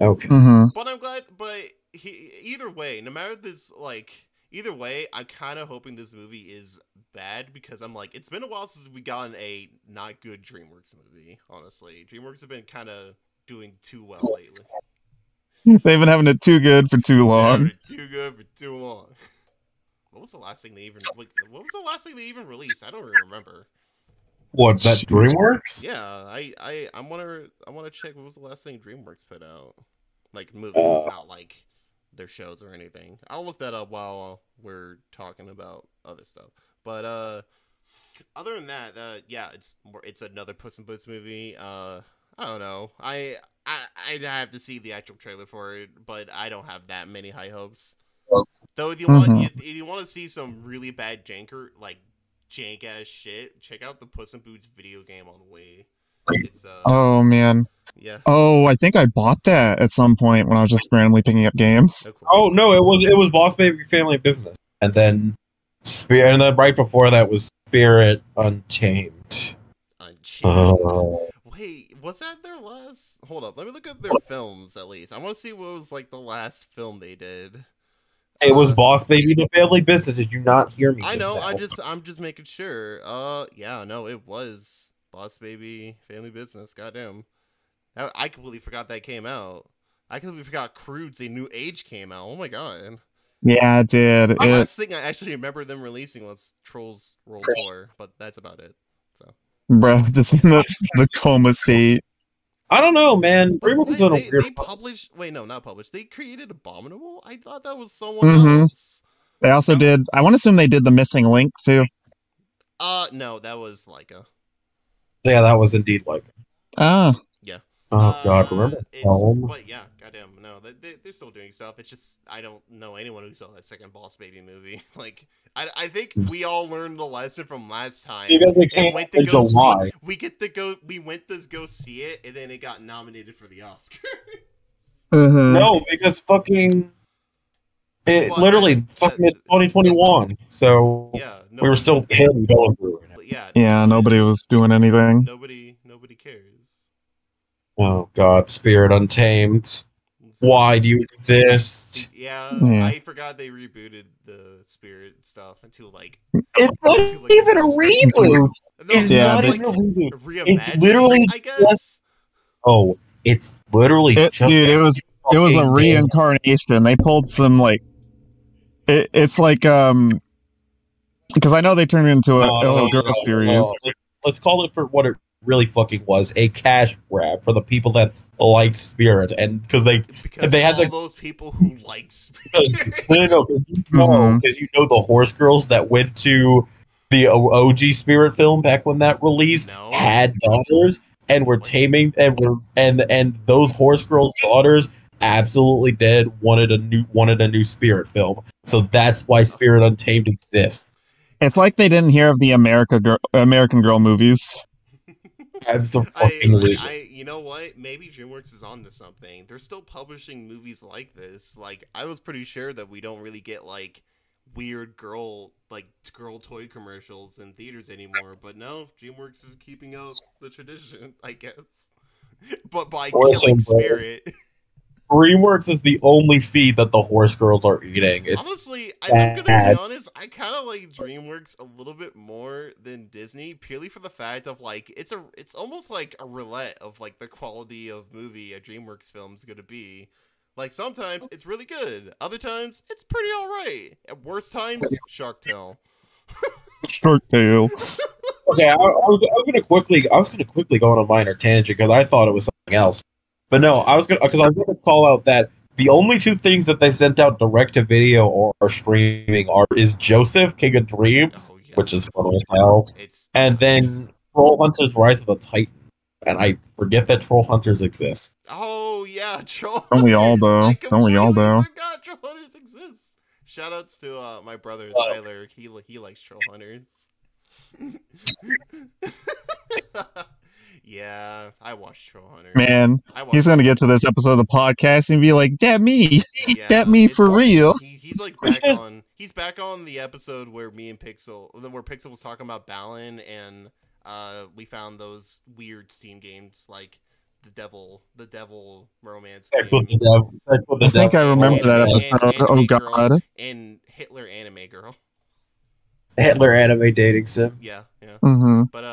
Okay. Hmm. But I'm glad. But either way, no matter this, like either way, I'm kind of hoping this movie is bad because I'm like, it's been a while since we gotten a not good DreamWorks movie. Honestly, DreamWorks have been kind of doing too well lately. They've been having it too good for too They're having long. it too good for too long. What was the last thing they even? Like, what was the last thing they even released? I don't even remember. What, that DreamWorks? Yeah, I wanna check what was the last thing DreamWorks put out. Like movies, not like their shows or anything. I'll look that up while we're talking about other stuff. But other than that, yeah, it's another Puss in Boots movie. I don't know. I have to see the actual trailer for it, but I don't have that many high hopes. Though if you want to see some really bad jank ass shit, check out the Puss in Boots video game on the Wii. It's Oh man. yeah. Oh, I think I bought that at some point when I was just randomly picking up games. Oh no, it was Boss Baby Family Business, and then right before that was Spirit Untamed. Wait, was that their last? Hold up, let me look at their films at least. I want to see what was like the last film they did. It was Boss Baby the Family Business. Did you not hear me? I know. Now? I'm just making sure. Yeah, no, it was Boss Baby Family Business. Goddamn, I completely forgot that came out. I completely forgot Crude's A New Age came out. Oh my god. Yeah, it did. The last thing I actually remember them releasing was Trolls World Tour, but that's about it. So, bruh, just in the coma state. I don't know, man. They published. Wait, no, not published. They created Abominable. I thought that was someone else. They also did. I want to assume they did The Missing Link too. No, that was Leica. Yeah, that was indeed Leica. Ah. Yeah. Oh god, remember? But yeah, goddamn, no, they're still doing stuff. It's just I don't know anyone who saw that second Boss Baby movie. Like, I think we all learned the lesson from last time. We went to go see it, and then it got nominated for the Oscar. No, because fucking literally fucking it's 2021, so yeah, we were still going through it. Yeah, nobody was doing anything. Nobody cares. Oh god, Spirit Untamed. Why do you exist? Yeah, I forgot they rebooted the Spirit stuff into like it's not even a reboot. It's not even a reboot. It's literally I guess. It's literally it was a reincarnation. They pulled some like it's like because I know they turned it into a girl series. Let's call it for what it really fucking was, a cash grab for the people that liked Spirit, and because they had all those people who like Spirit. Because you know the horse girls that went to the OG Spirit film back when that released had daughters and were taming and those horse girls' daughters absolutely wanted a new Spirit film. So that's why Spirit Untamed exists. It's like they didn't hear of the American Girl movies. You know what? Maybe DreamWorks is on to something. They're still publishing movies like this. Like, I was pretty sure that we don't really get like weird girl toy commercials in theaters anymore. But no, DreamWorks is keeping up the tradition, I guess. But by killing Spirit. DreamWorks is the only feed that the horse girls are eating. Honestly, I'm gonna be honest. I kind of like DreamWorks a little bit more than Disney, purely for the fact of like it's almost like a roulette of like the quality of movie a DreamWorks film is gonna be. Like sometimes it's really good, other times it's pretty alright. At worst times, Shark Tale. Shark Tale. Okay, I was gonna quickly go on a minor tangent because I thought it was something else. But no, I was gonna call out that the only two things that they sent out direct to video or streaming is Joseph, King of Dreams, which is fun as hell, and then Troll Hunters: Rise of the Titan. And I forget that Troll Hunters exist. Oh yeah, Troll Hunters. Don't we all though? Don't we all though? I forgot Troll Hunters exist. Shoutouts to my brother Tyler. He likes Troll Hunters. Yeah, I watched Troll Hunter. Man, he's gonna get to this eepisode of the podcast and be like, "That me, that me for real." He's like back on the episode where Pixel was talking about Balan, and we found those weird Steam games like the Devil romance. I think I remember that episode. Oh god, and Hitler Anime Girl. Hitler anime dating sim. Yeah. Mm-hmm. But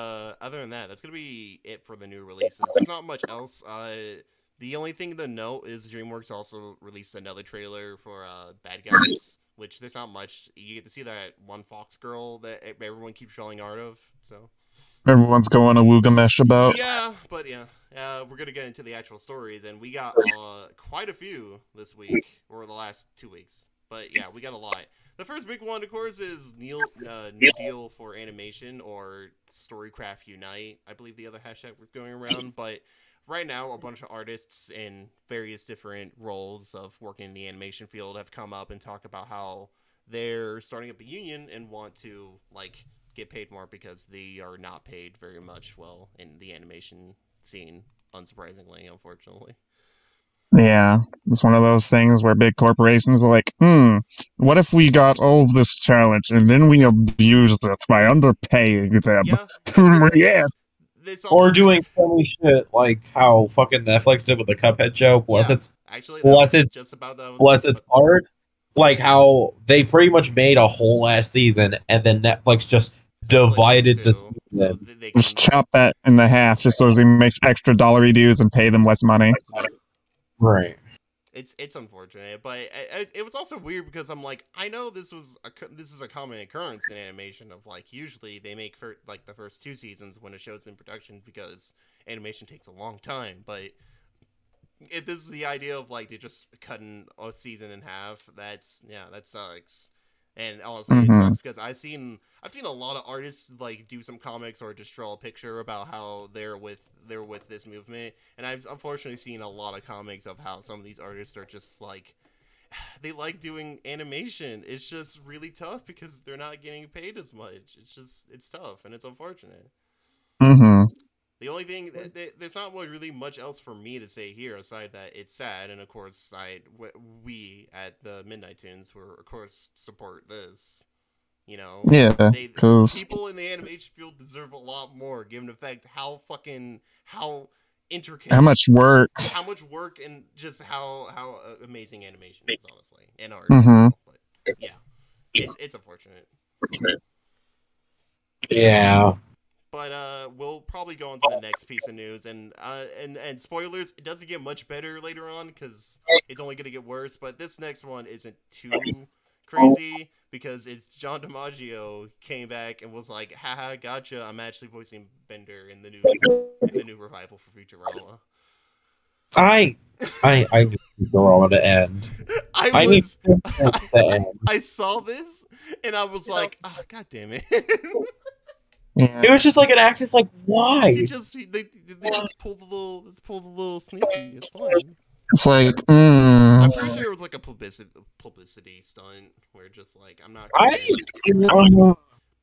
other than that, that's gonna be it for the new releases. There's not much else. The only thing to note is DreamWorks also released another trailer for Bad Guys, which there's not much. You get to see that one fox girl that everyone keeps showing art of. So Everyone's going to Woogamesh about. Yeah, but yeah. We're gonna get into the actual stories, and we got quite a few this week, or the last 2 weeks. But yeah, we got a lot. The first big one, of course, is New Deal for Animation, or Storycraft Unite. I believe the other hashtag was going around. But right now, a bunch of artists in various different roles of working in the animation field have come up and talked about how they're starting up a union and want to get paid more because they are not paid very much well in the animation scene, unsurprisingly, unfortunately. Yeah, it's one of those things where big corporations are like, what if we got all this talent and then we abused it by underpaying them? Yeah. Yeah. This Or also, doing funny shit like how fucking Netflix did with the Cuphead show. yeah, actually, that was just about that. Bless its heart. Like how they pretty much made a whole last season and then Netflix just divided the season. So they Just chop that in the half just so they make extra dollary dues and pay them less money. Right. It's unfortunate, but it was also weird because I'm like, I know this is a common occurrence in animation of usually they make the first 2 seasons when a show's in production because animation takes a long time, but this is the idea of they just cutting a season in half. That sucks. And honestly, it sucks because I've seen a lot of artists do some comics or just draw a picture about how they're with this movement, and I've unfortunately seen a lot of comics of how some of these artists are just they like doing animation. It's just really tough because they're not getting paid as much. It's tough and it's unfortunate. The only thing there's not really much else for me to say here aside that it's sad, and of course we at the Midnight Toons were of course support this. Yeah, because people in the animation field deserve a lot more, given the fact how intricate, how much work, and just how amazing animation is, honestly, and art. But yeah, it's unfortunate. Yeah. But we'll probably go on to the next piece of news, and spoilers, it doesn't get much better later on because it's only gonna get worse. But this next one isn't too crazy because it's John DiMaggio came back and was like, haha, gotcha, I'm actually voicing Bender in the new revival for Futurama. I need Futurama to end. I saw this and I was like, oh, god damn it. Yeah. It was just like an act. It's like, why? They just pull the little sneaky. It's fine. It's like, I'm pretty sure it was like a publicity stunt where just I'm not.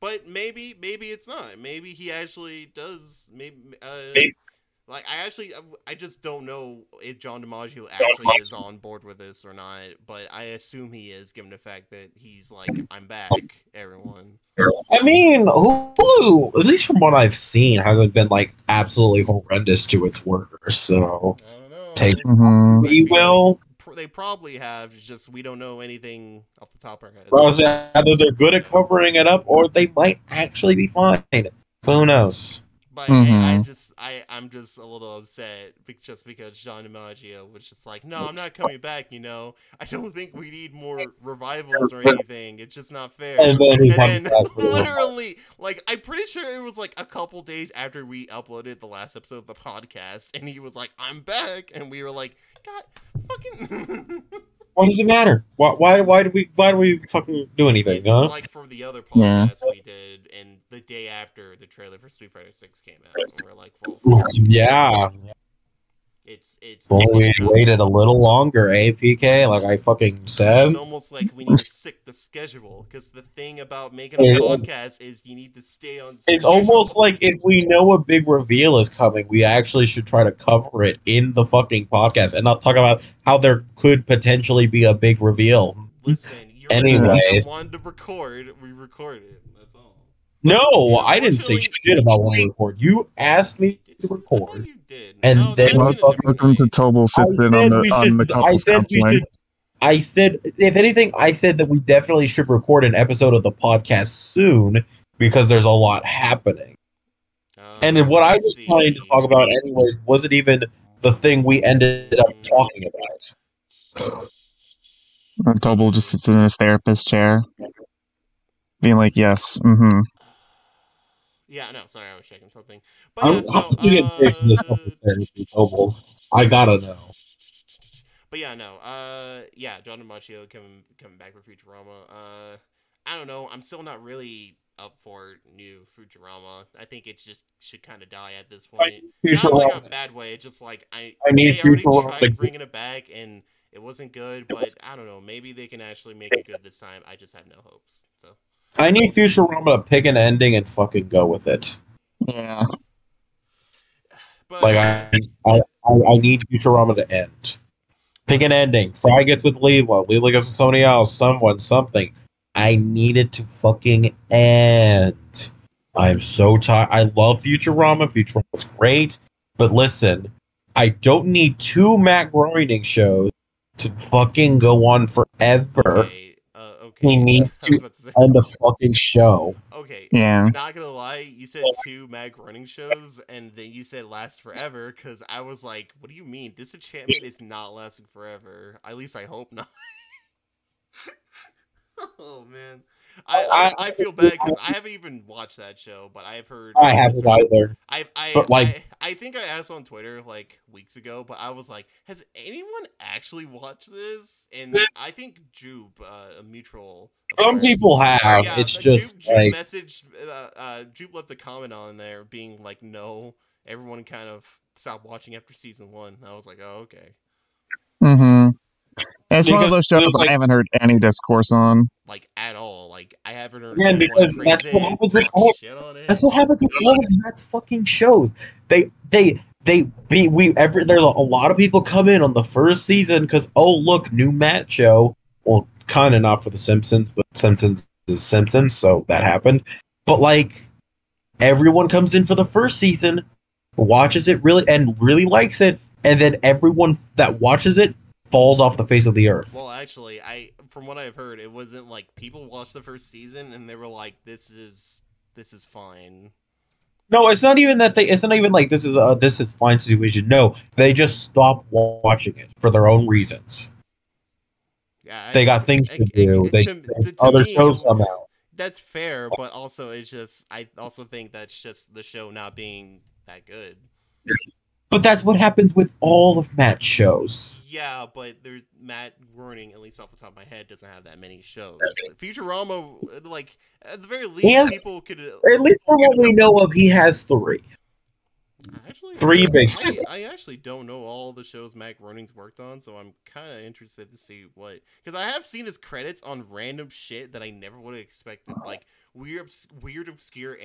But maybe it's not. Maybe he actually does. Maybe I just don't know if John DiMaggio actually is on board with this or not. But I assume he is, given the fact that he's like, I'm back, everyone. I mean, Hulu, at least from what I've seen, hasn't been absolutely horrendous to its workers. So I don't know. We will. They probably have. Just we don't know anything off the top of our heads. Well, either they're good at covering it up, or they might actually be fine. So who knows? But I'm just a little upset just because John DiMaggio was just like, no, I'm not coming back. I don't think we need more revivals or anything. It's just not fair. And then literally, I'm pretty sure it was a couple days after we uploaded the last episode of the podcast, and he was like, I'm back, and we were like, God, fucking. What does it matter? Why do we fucking do anything? Huh? For the other podcast we did, and the day after the trailer for Street Fighter 6 came out, and we're like, well, yeah. It's we waited a little longer, PK, like I fucking said. It's almost like we need to stick the schedule, because the thing about making a podcast is you need to stay on schedule. It's almost like if we know a big reveal is coming, we actually should try to cover it in the fucking podcast and not talk about how there could potentially be a big reveal. Listen, you're the one to record, we recorded, that's all. No, I didn't say shit about wanting to record. You asked me to record. And then welcome to Toble sits in on the couples counseling. I said, if anything, I said that we definitely should record an episode of the podcast soon because there's a lot happening. And then what I was trying to talk about, anyways, wasn't even the thing we ended up talking about. And Toble just sits in his therapist chair, being like, "Yes, Yeah, no, sorry, I was checking something. But yeah, no, I gotta know. but yeah, no, yeah, John DiMaggio coming back for Futurama. I don't know. I'm still not really up for new Futurama. I think it just should kind of die at this point. Not in like a bad way. It's just like I need they already Futurama. tried bringing it back and it wasn't good. But I don't know. Maybe they can actually make it good this time. I just have no hopes. So I need Futurama to pick an ending and fucking go with it. Yeah. but Like I need Futurama to end. Pick an ending. Fry gets with Leela. Leela gets with somebody else. Someone. Something. I need it to fucking end. I'm so tired. I love Futurama. Futurama's great. But listen, I don't need two Matt Groening shows to fucking go on forever. okay. He needs to end a fucking show. Okay. Yeah. Not gonna lie, you said 2 Mag running shows, and then you said last forever, because I was like, what do you mean? Disenchantment is not lasting forever. At least I hope not. Oh, man. I feel bad, because I haven't even watched that show, but I've heard... I haven't either. I think I asked on Twitter, like, weeks ago, but I was like, has anyone actually watched this? And I think Jube, a mutual... Some people have. Yeah, it's just Jupe like... messaged, Jupe left a comment on there being like, no, everyone kind of stopped watching after season 1. I was like, oh, okay. Mm-hmm. It's one of those shows I haven't heard any discourse on. Like, at all. Like, I haven't heard anyone because that's what happens with all. That's what happens with all of Matt's fucking shows. There's a lot of people come in on the first season because, oh, look, new Matt show. Well, kind of not for the Simpsons, but Simpsons is Simpsons, so that happened. But like, everyone comes in for the first season, watches it really likes it, and then everyone that watches it falls off the face of the earth. Well, actually, from what I've heard, it wasn't like people watched the first season and they were like, this is fine. No, it's not even that it's not even like this is fine situation. No, they just stop watching it for their own reasons. Yeah, they got things to do. Other shows come out. That's fair, but also I also think that's just the show not being that good. But that's what happens with all of Matt's shows. Yeah, but there's Matt Groening, at least off the top of my head, doesn't have that many shows. Futurama, like, at the very least, people could... At least from what we know of, he has 3. Actually, 3 big. I actually don't know all the shows Matt Groening's worked on, so I'm kind of interested to see what... Because I have seen his credits on random shit that I never would have expected. Like, weird obscure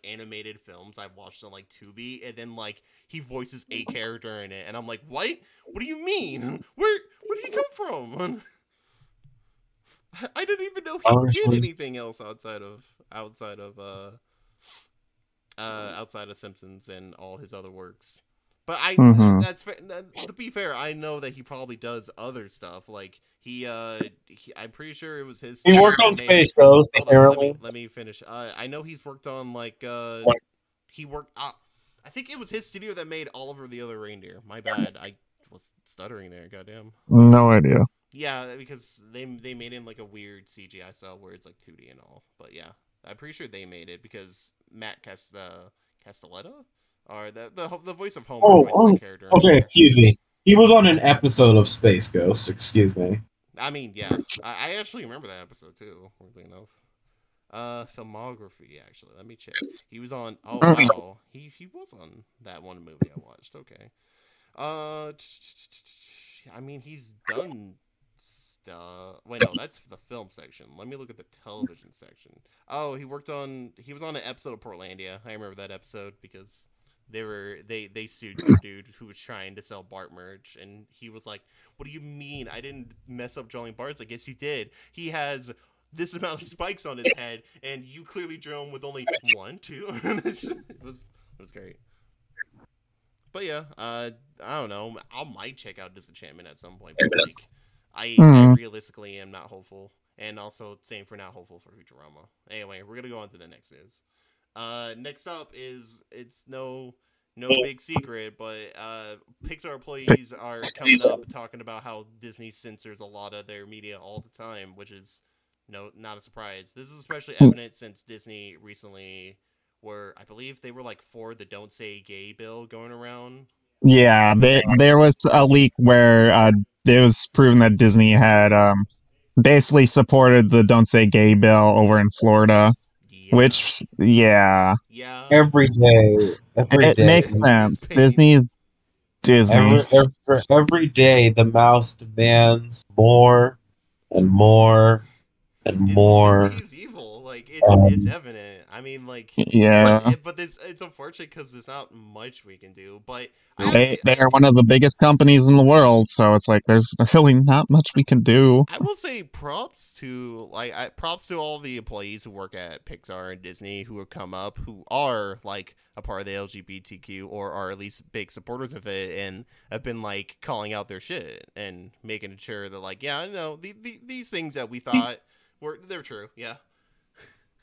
animated films I've watched on, like, Tubi, and then, like, he voices a character in it, and I'm like, what? What do you mean? Where did he come from? I didn't even know he did anything else outside of Simpsons and all his other works. But that's fair. To be fair, I know that he probably does other stuff. Like I'm pretty sure it was his. He worked on Space Ghost. Let me finish. I know he's worked on he worked. I think it was his studio that made Oliver the Other Reindeer. My bad. I was stuttering there. Goddamn. No idea. Yeah, because they made him like a weird CGI style where it's like 2D and all. But yeah, I'm pretty sure they made it because Matt Castelletta, or the voice of Homer. The character. Okay, excuse me. He was on an episode of Space Ghost. Excuse me. I mean, yeah, I actually remember that episode too. Weirdly enough. Filmography, actually. Let me check. He was on. Oh wow, he was on that one movie I watched. Okay. I mean, he's done stuff. Wait, no, that's the film section. Let me look at the television section. Oh, he was on an episode of Portlandia. I remember that episode because they sued some dude who was trying to sell Bart merch, and he was like, "What do you mean? I didn't mess up drawing Bart's. I guess you did. He has this amount of spikes on his head, and you clearly drew him with only 1, 2." It was great. But yeah, I don't know. I might check out Disenchantment at some point. But like, I realistically am not hopeful, and also same for not hopeful for Futurama. Anyway, we're gonna go on to the next news. Next up is it's no big secret, but Pixar employees are coming up talking about how Disney censors a lot of their media all the time, which is not a surprise. This is especially evident since Disney recently where I believe they were like for the "Don't Say Gay" bill going around. Yeah, there was a leak where it was proven that Disney had basically supported the "Don't Say Gay" bill over in Florida, Yeah. which yeah, Yeah. Every day, every it day, makes sense. Disney is Disney. every day, the mouse demands more and more and Disney more. is evil. Like it's evident. I mean, like, Yeah. but it's unfortunate because there's not much we can do. But They are one of the biggest companies in the world, so it's like there's really not much we can do. I will say props to props to all the employees who work at Pixar and Disney who have come up, who are like a part of the LGBTQ or are at least big supporters of it, and have been like calling out their shit and making sure that like, yeah, no, these things that we thought they're true. Yeah.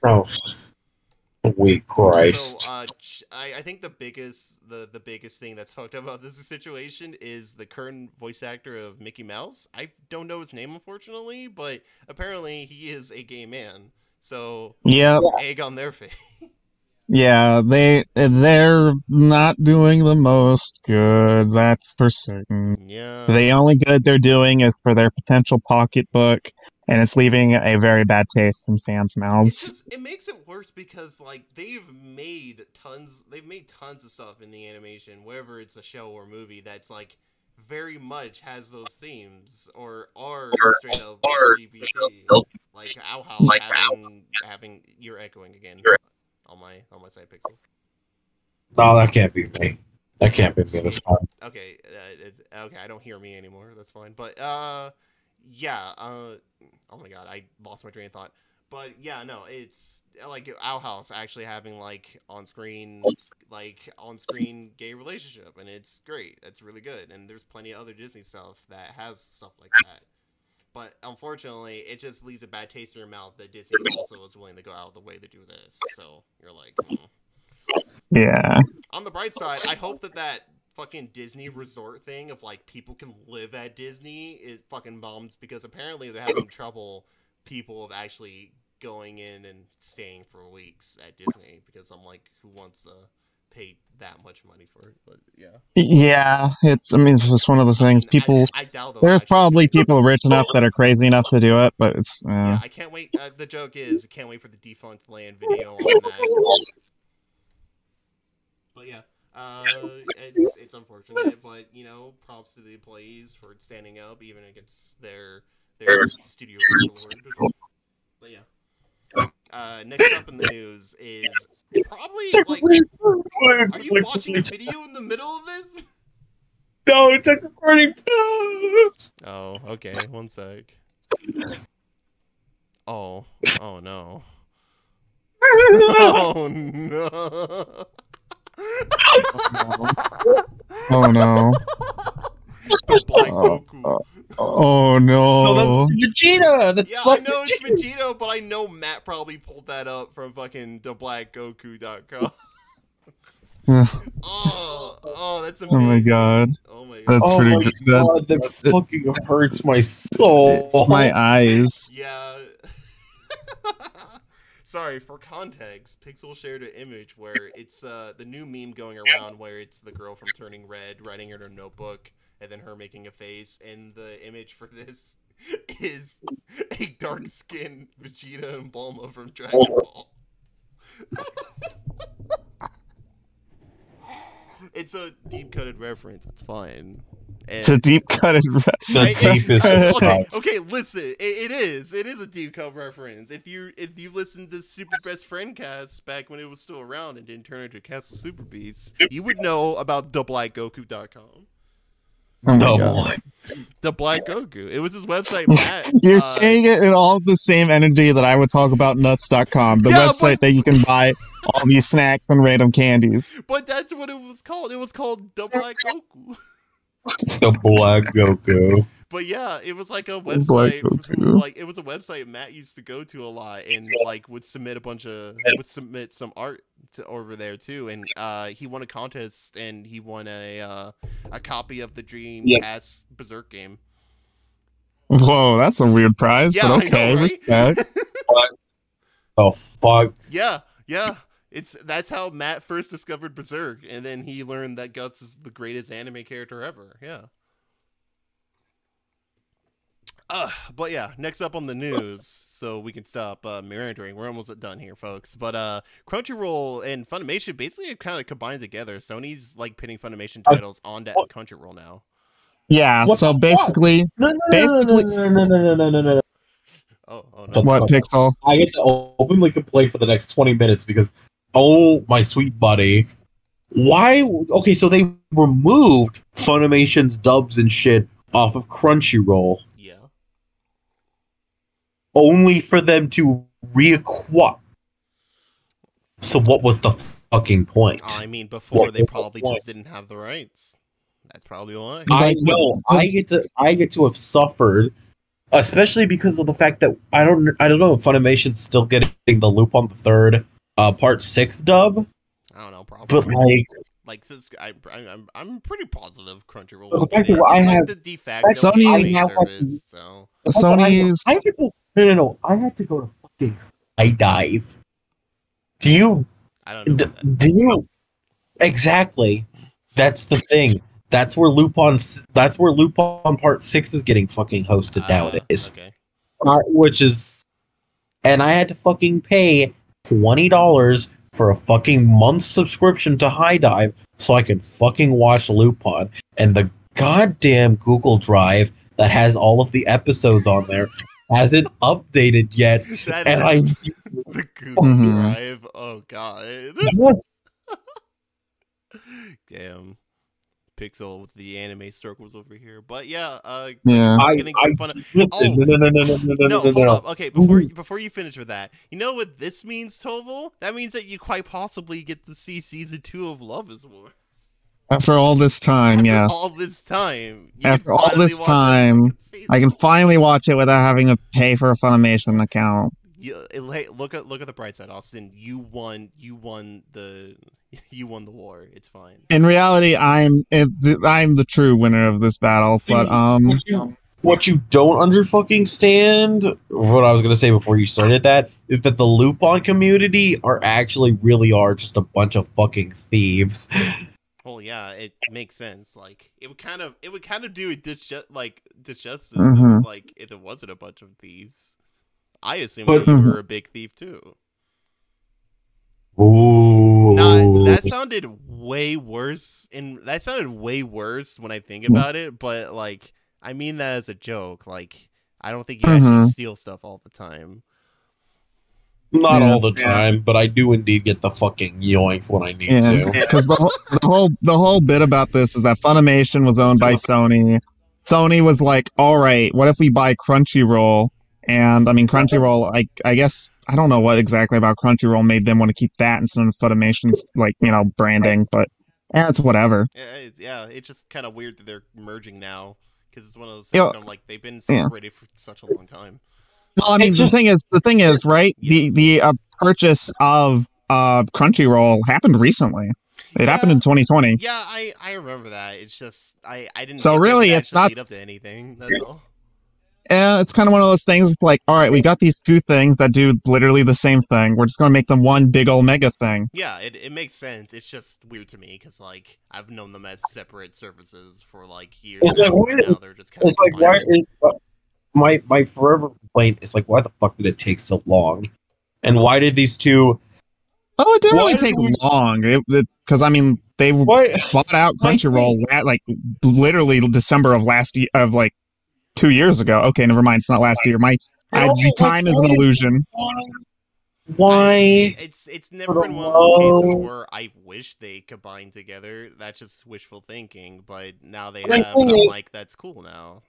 Oh, sweet Christ! Also, I think the biggest thing that's fucked up about this situation is the current voice actor of Mickey Mouse. I don't know his name, unfortunately, but apparently he is a gay man. So Yep. egg on their face. Yeah, they're not doing the most good, that's for certain. Yeah. The only good they're doing is for their potential pocketbook, and it's leaving a very bad taste in fans' mouths. It makes it worse because like they've made tons of stuff in the animation, whether it's a show or movie that's like very much has those themes or are straight up LGBT. Like Owl House having you're echoing again on my side pixel. No, that can't be me. That can't be me. That's fine. Okay, okay, I don't hear me anymore. That's fine. But yeah. Oh my god, I lost my train of thought. But yeah, no, it's like Owl House actually having like on screen gay relationship, and it's great. It's really good, and there's plenty of other Disney stuff that has stuff like that. But unfortunately, it just leaves a bad taste in your mouth that Disney also is willing to go out of the way to do this. So you're like, Yeah. On the bright side, I hope that fucking Disney resort thing of like people can live at Disney is fucking bombs because apparently they're having trouble people of actually going in and staying for weeks at Disney because I'm like, who wants to pay that much money for it? But yeah. Yeah, I mean, it's just one of those things. People, I doubt there's probably people rich enough that are crazy enough to do it, but it's. Yeah, I can't wait. The joke is, I can't wait for the defunct land video on that. But yeah, it's unfortunate, but you know, props to the employees for standing up even against their studio lord. But yeah. Next up in the news is probably like, are you watching a video in the middle of this? No, it's a recording. Oh, okay. One sec. Oh no. Oh no. Oh no. The Black Goku. Oh no. No, that's Vegeta. That's I know it's Vegeta, but I know Matt probably pulled that up from fucking theblackgoku.com. oh, that's amazing. Oh my god. Oh my god. That's pretty good. That fucking hurts my soul. My eyes. Yeah. Sorry, for context, Pixel shared an image where it's the new meme going around where it's the girl from Turning Red writing in her notebook and then her making a face, and the image for this is a dark-skinned Vegeta and Bulma from Dragon Ball. It's a deep-cutted reference. It's fine. It's a deep-cutted reference. Okay, listen. It is a deep-cut reference. If you listened to Super Best Friend Cast back when it was still around and didn't turn into Castle Super Beast, you would know about theblackgoku.com. Oh my god. The Black Goku. It was his website, Matt. You're saying it in all the same energy that I would talk about nuts.com, the website that you can buy all these snacks and random candies. But that's what it was called. It was called The Black Goku. The Black Goku. But yeah, it was like a website. Like it was a website Matt used to go to a lot, and like would submit some art over there too. And he won a contest, and he won a copy of the Dreamcast Berserk game. Whoa, that's a weird prize, but okay, I know, right? respect. Oh fuck. Yeah. That's how Matt first discovered Berserk, and then he learned that Guts is the greatest anime character ever. Yeah. But yeah, next up on the news, so we can stop meandering. We're almost done here, folks. But Crunchyroll and Funimation basically kind of combined together. Sony's like pitting Funimation titles on that Crunchyroll now. Yeah, What so the basically, fuck? No. Oh no. What, Pixel? I get to openly complain for the next 20 minutes because, oh my sweet buddy, why? Okay, so they removed Funimation's dubs and shit off of Crunchyroll. Yeah. Only for them to reacquire. So what was the fucking point? I mean, before they probably just didn't have the rights. That's probably why. I know. I get to have suffered, especially because of the fact that I don't know if Funimation's still getting the Loop on the Third Part 6 dub. I don't know, probably. But like since I'm pretty positive Crunchyroll. The fact that I have the de facto Sony service, so Sony's. I had to, no. I had to go to fucking High Dive. Do you? I don't know. Do you? Exactly. That's the thing. That's where Lupin Part 6 is getting fucking hosted nowadays. Okay. Which is, and I had to fucking pay $20 for a fucking month subscription to High Dive so I can fucking watch Lupin. And the goddamn Google Drive that has all of the episodes on there hasn't updated yet. The Google Drive. Oh god. Damn. Pixel with the anime circles over here, but yeah, getting some fun. No, hold up. Okay, before you finish with that, you know what this means, Toble? That means that you quite possibly get to see season 2 of Love Is War. After all this time, yes. After all this time, I can finally watch it without having to pay for a Funimation account. Look at the bright side, Austin. You won the war. It's fine. In reality, I'm the true winner of this battle. But what you don't understand, what I was gonna say before you started that, is that the Lupin community really are just a bunch of fucking thieves. Well, yeah, it makes sense. Like it would kind of do disjustice, like if it wasn't a bunch of thieves. I assume that you were a big thief too. Ooh. That sounded way worse, and that sounded way worse when I think about it. But like, I mean that as a joke. Like, I don't think you actually steal stuff all the time. Not all the time, but I do indeed get the fucking yoinks when I need to. Because the whole bit about this is that Funimation was owned by Sony. Sony was like, all right, what if we buy Crunchyroll? And I mean, Crunchyroll, I guess, I don't know what exactly about Crunchyroll made them want to keep that instead of Funimation's, like, branding, but it's whatever. Yeah, it's just kind of weird that they're merging now, because it's one of those things I'm like, they've been separated for such a long time. Well, I mean, the thing is, right? The purchase of Crunchyroll happened recently. It happened in 2020. Yeah, I remember that. It's just, I didn't so really, it's not lead up to anything, that's all. It's kind of one of those things like, all right, we got these two things that do literally the same thing. We're just going to make them one big old mega thing. Yeah, it makes sense. It's just weird to me because, like, I've known them as separate services for, like, years. Now they're just kind of my forever complaint is, like, why the fuck did it take so long? And why did these two... Oh, it didn't really take long. Because, I mean, they bought out Crunchyroll at, like, literally December of last year, of, like, 2 years ago. Okay, never mind. It's not last year. Time is an illusion. Why? It's never been one of those cases where I wish they combined together. That's just wishful thinking. But now they have, and I'm like, that's cool now.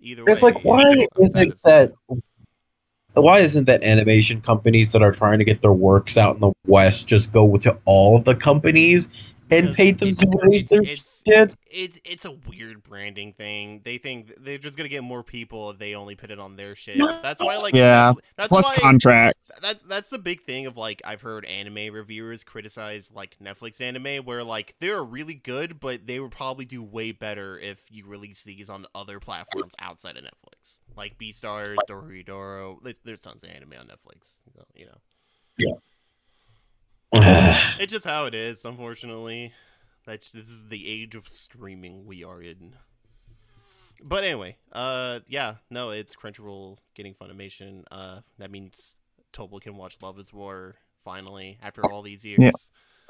Either way, it's like, why isn't that animation companies that are trying to get their works out in the West just go to all of the companies and pay them to raise their shit? It's a weird branding thing. They think they're just gonna get more people if they only put it on their shit. That's why, like, plus contracts. That's the big thing of, like, I've heard anime reviewers criticize, like, Netflix anime, where, like, they're really good, but they would probably do way better if you release these on other platforms outside of Netflix, like Beastars, Dorohedoro. There's tons of anime on Netflix, Yeah. It's just how it is, unfortunately. This is the age of streaming we are in. But anyway, yeah, no, it's Crunchyroll getting Funimation. That means Toble can watch Love is War finally after all these years. Yeah.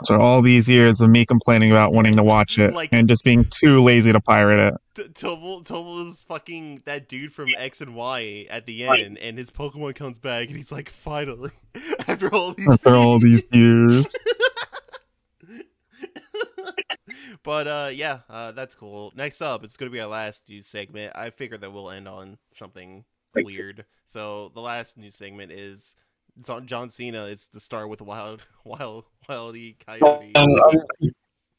After all these years of me complaining about wanting to watch it and just being too lazy to pirate it. Toble is fucking that dude from X and Y at the end, and his Pokemon comes back, and he's like, finally, after all these years. But yeah, that's cool. Next up, it's gonna be our last news segment. I figured that we'll end on something weird. So the last news segment is John Cena is the star with Wildy Coyote.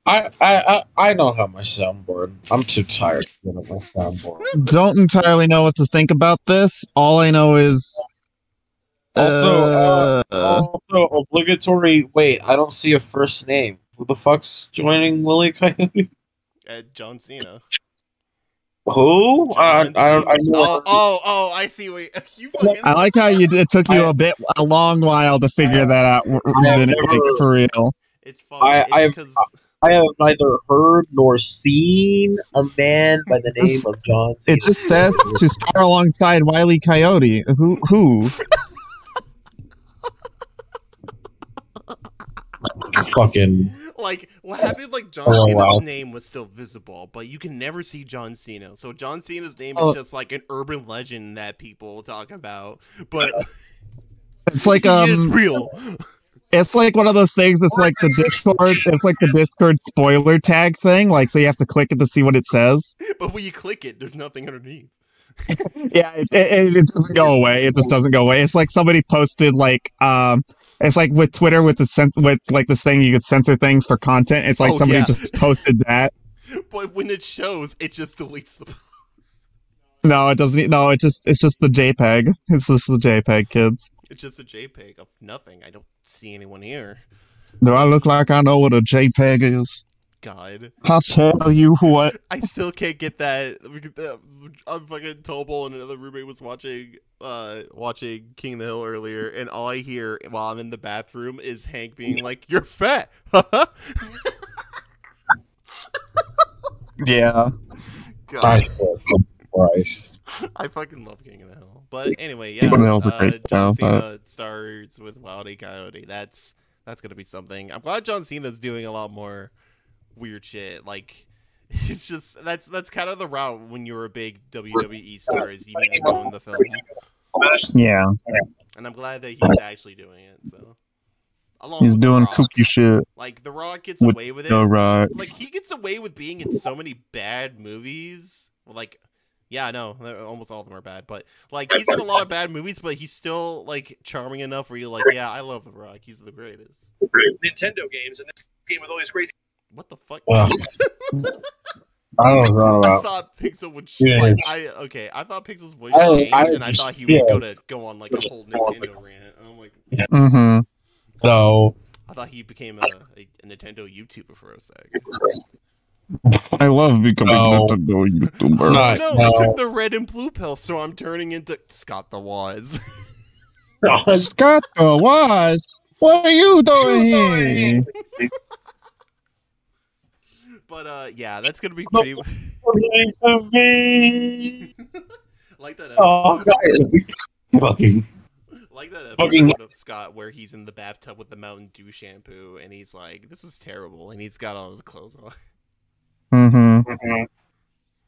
I don't have my soundboard. I'm too tired to get my soundboard. Don't entirely know what to think about this. All I know is also obligatory. Wait, I don't see a first name. Who the fuck's joining Willy Coyote? John Cena. Who? I know. I see. Wait, you fucking... I like how it took you a long while to figure that out. For real. It's fine. I have neither heard nor seen a man by the name of John Cena. It just says to star alongside Wiley Coyote. Who? Fucking... Like, what happened, like, John Cena's name was still visible, but you can never see John Cena. So John Cena's name is just, like, an urban legend that people talk about. But it's like, he is real. It's like one of those things that's like the Discord, it's like the Discord spoiler tag thing, like, so you have to click it to see what it says. But when you click it, there's nothing underneath. Yeah, it doesn't go away. It just doesn't go away. It's like somebody posted, like, it's like with Twitter with like this thing you could censor things for content. It's like somebody just posted that. But when it shows, it just deletes the. No, it doesn't. No, it's just the JPEG. It's just the JPEG, kids. It's just a JPEG of nothing. I don't see anyone here. Do I look like I know what a JPEG is? God. I'll tell you what. I still can't get that. I'm fucking Toble and another roommate was watching King of the Hill earlier, and all I hear while I'm in the bathroom is Hank being like, "You're fat." Yeah. God. Christ. I fucking love King of the Hill. But anyway, yeah. John Cena stars with Wildy Coyote. That's gonna be something. I'm glad John Cena's doing a lot more weird shit. Like, it's just that's kind of the route when you're a big WWE star, is you need to go in the film. Yeah. And I'm glad that he's actually doing it. So he's doing kooky shit. Like, The Rock gets away with it. Right. Like, he gets away with being in so many bad movies. Like, yeah, no, almost all of them are bad. But, like, he's in a lot of bad movies, but he's still, like, charming enough where you're like, yeah, I love The Rock. He's the greatest. Nintendo games, and this game with all these crazy... What the fuck? I don't know about. I thought Pixel would I thought Pixel's voice changed, and I thought he was gonna go on like a whole Nintendo rant. And I'm like, no. I thought he became a Nintendo YouTuber for a sec. I love becoming a Nintendo YouTuber. No, I took the red and blue pill, so I'm turning into Scott the Waz. Scott the Waz, what are you doing here? But yeah, that's gonna be pretty. Like that episode. Fucking. Like that episode of Scott where he's in the bathtub with the Mountain Dew shampoo, and he's like, "This is terrible," and he's got all his clothes on.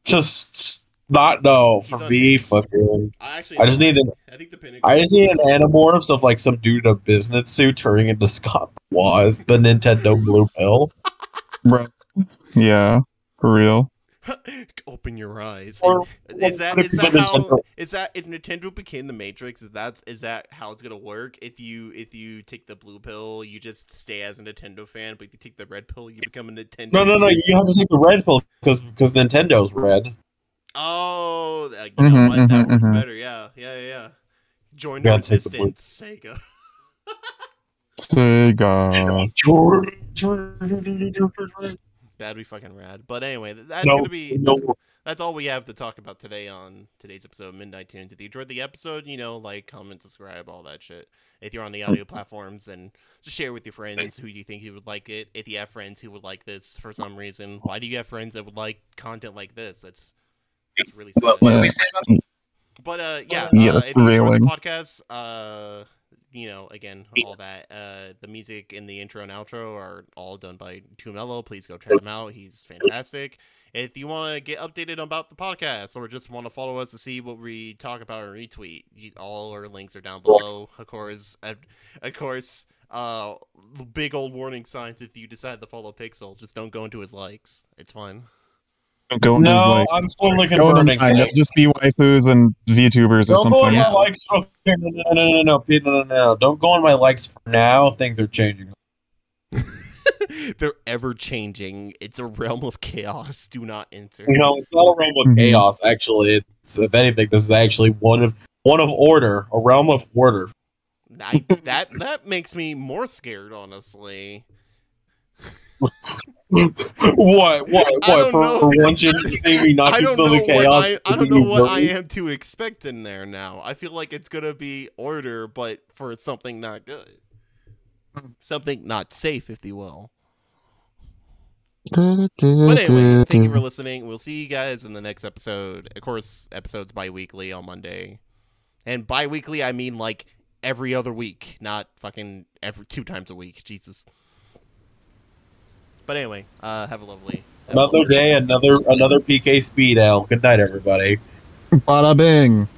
Just not for me. Fucking. I just need an. I just need an Animorphs of like some dude in a business suit turning into Scott Waz, the Nintendo blue pill. Bro. Yeah, for real. Open your eyes. Is that if Nintendo became the Matrix? Is that how it's gonna work? If you take the blue pill, you just stay as a Nintendo fan, but if you take the red pill, you become a Nintendo. No. You have to take the red pill because Nintendo's red. Oh, you know what? That works better. Yeah. Join the resistance, Sega. That'd be fucking rad. But anyway, that's all we have to talk about today on today's episode of Midnight Tunes. If you enjoyed the episode, like, comment, subscribe, all that shit. If you're on the audio platforms, then just share with your friends who you think you would like it. If you have friends who would like this for some reason, why do you have friends that would like content like this? That's really sad. What did we say about that? But yes, if you enjoyed railing. the podcast, again, all that, the music in the intro and outro are all done by Toble. Please go check him out. He's fantastic. If you want to get updated about the podcast or just want to follow us to see what we talk about or retweet, all our links are down below. Of course, big old warning signs if you decide to follow Pixel. Just don't go into his likes. It's fine. Go into his likes. I'm totally Go into converting. mine. They'll just be waifus and VTubers or Don't go on something. my likes. No. Don't go on my likes for now. Things are changing. They're ever changing. It's a realm of chaos. Do not enter. It's not a realm of chaos. Actually, if anything, this is actually one of order, a realm of order. That makes me more scared, honestly. What? For once you see me not consider chaos. I don't know what I am to expect in there now. I feel like it's gonna be order, but for something not good. Something not safe, if you will. But anyway, thank you for listening. We'll see you guys in the next episode. Of course, episodes bi-weekly on Monday. And bi-weekly, I mean like every other week, not fucking every 2 times a week. Jesus. But anyway, have a lovely... Another day, another PK Speed L. Good night, everybody. Bada bing.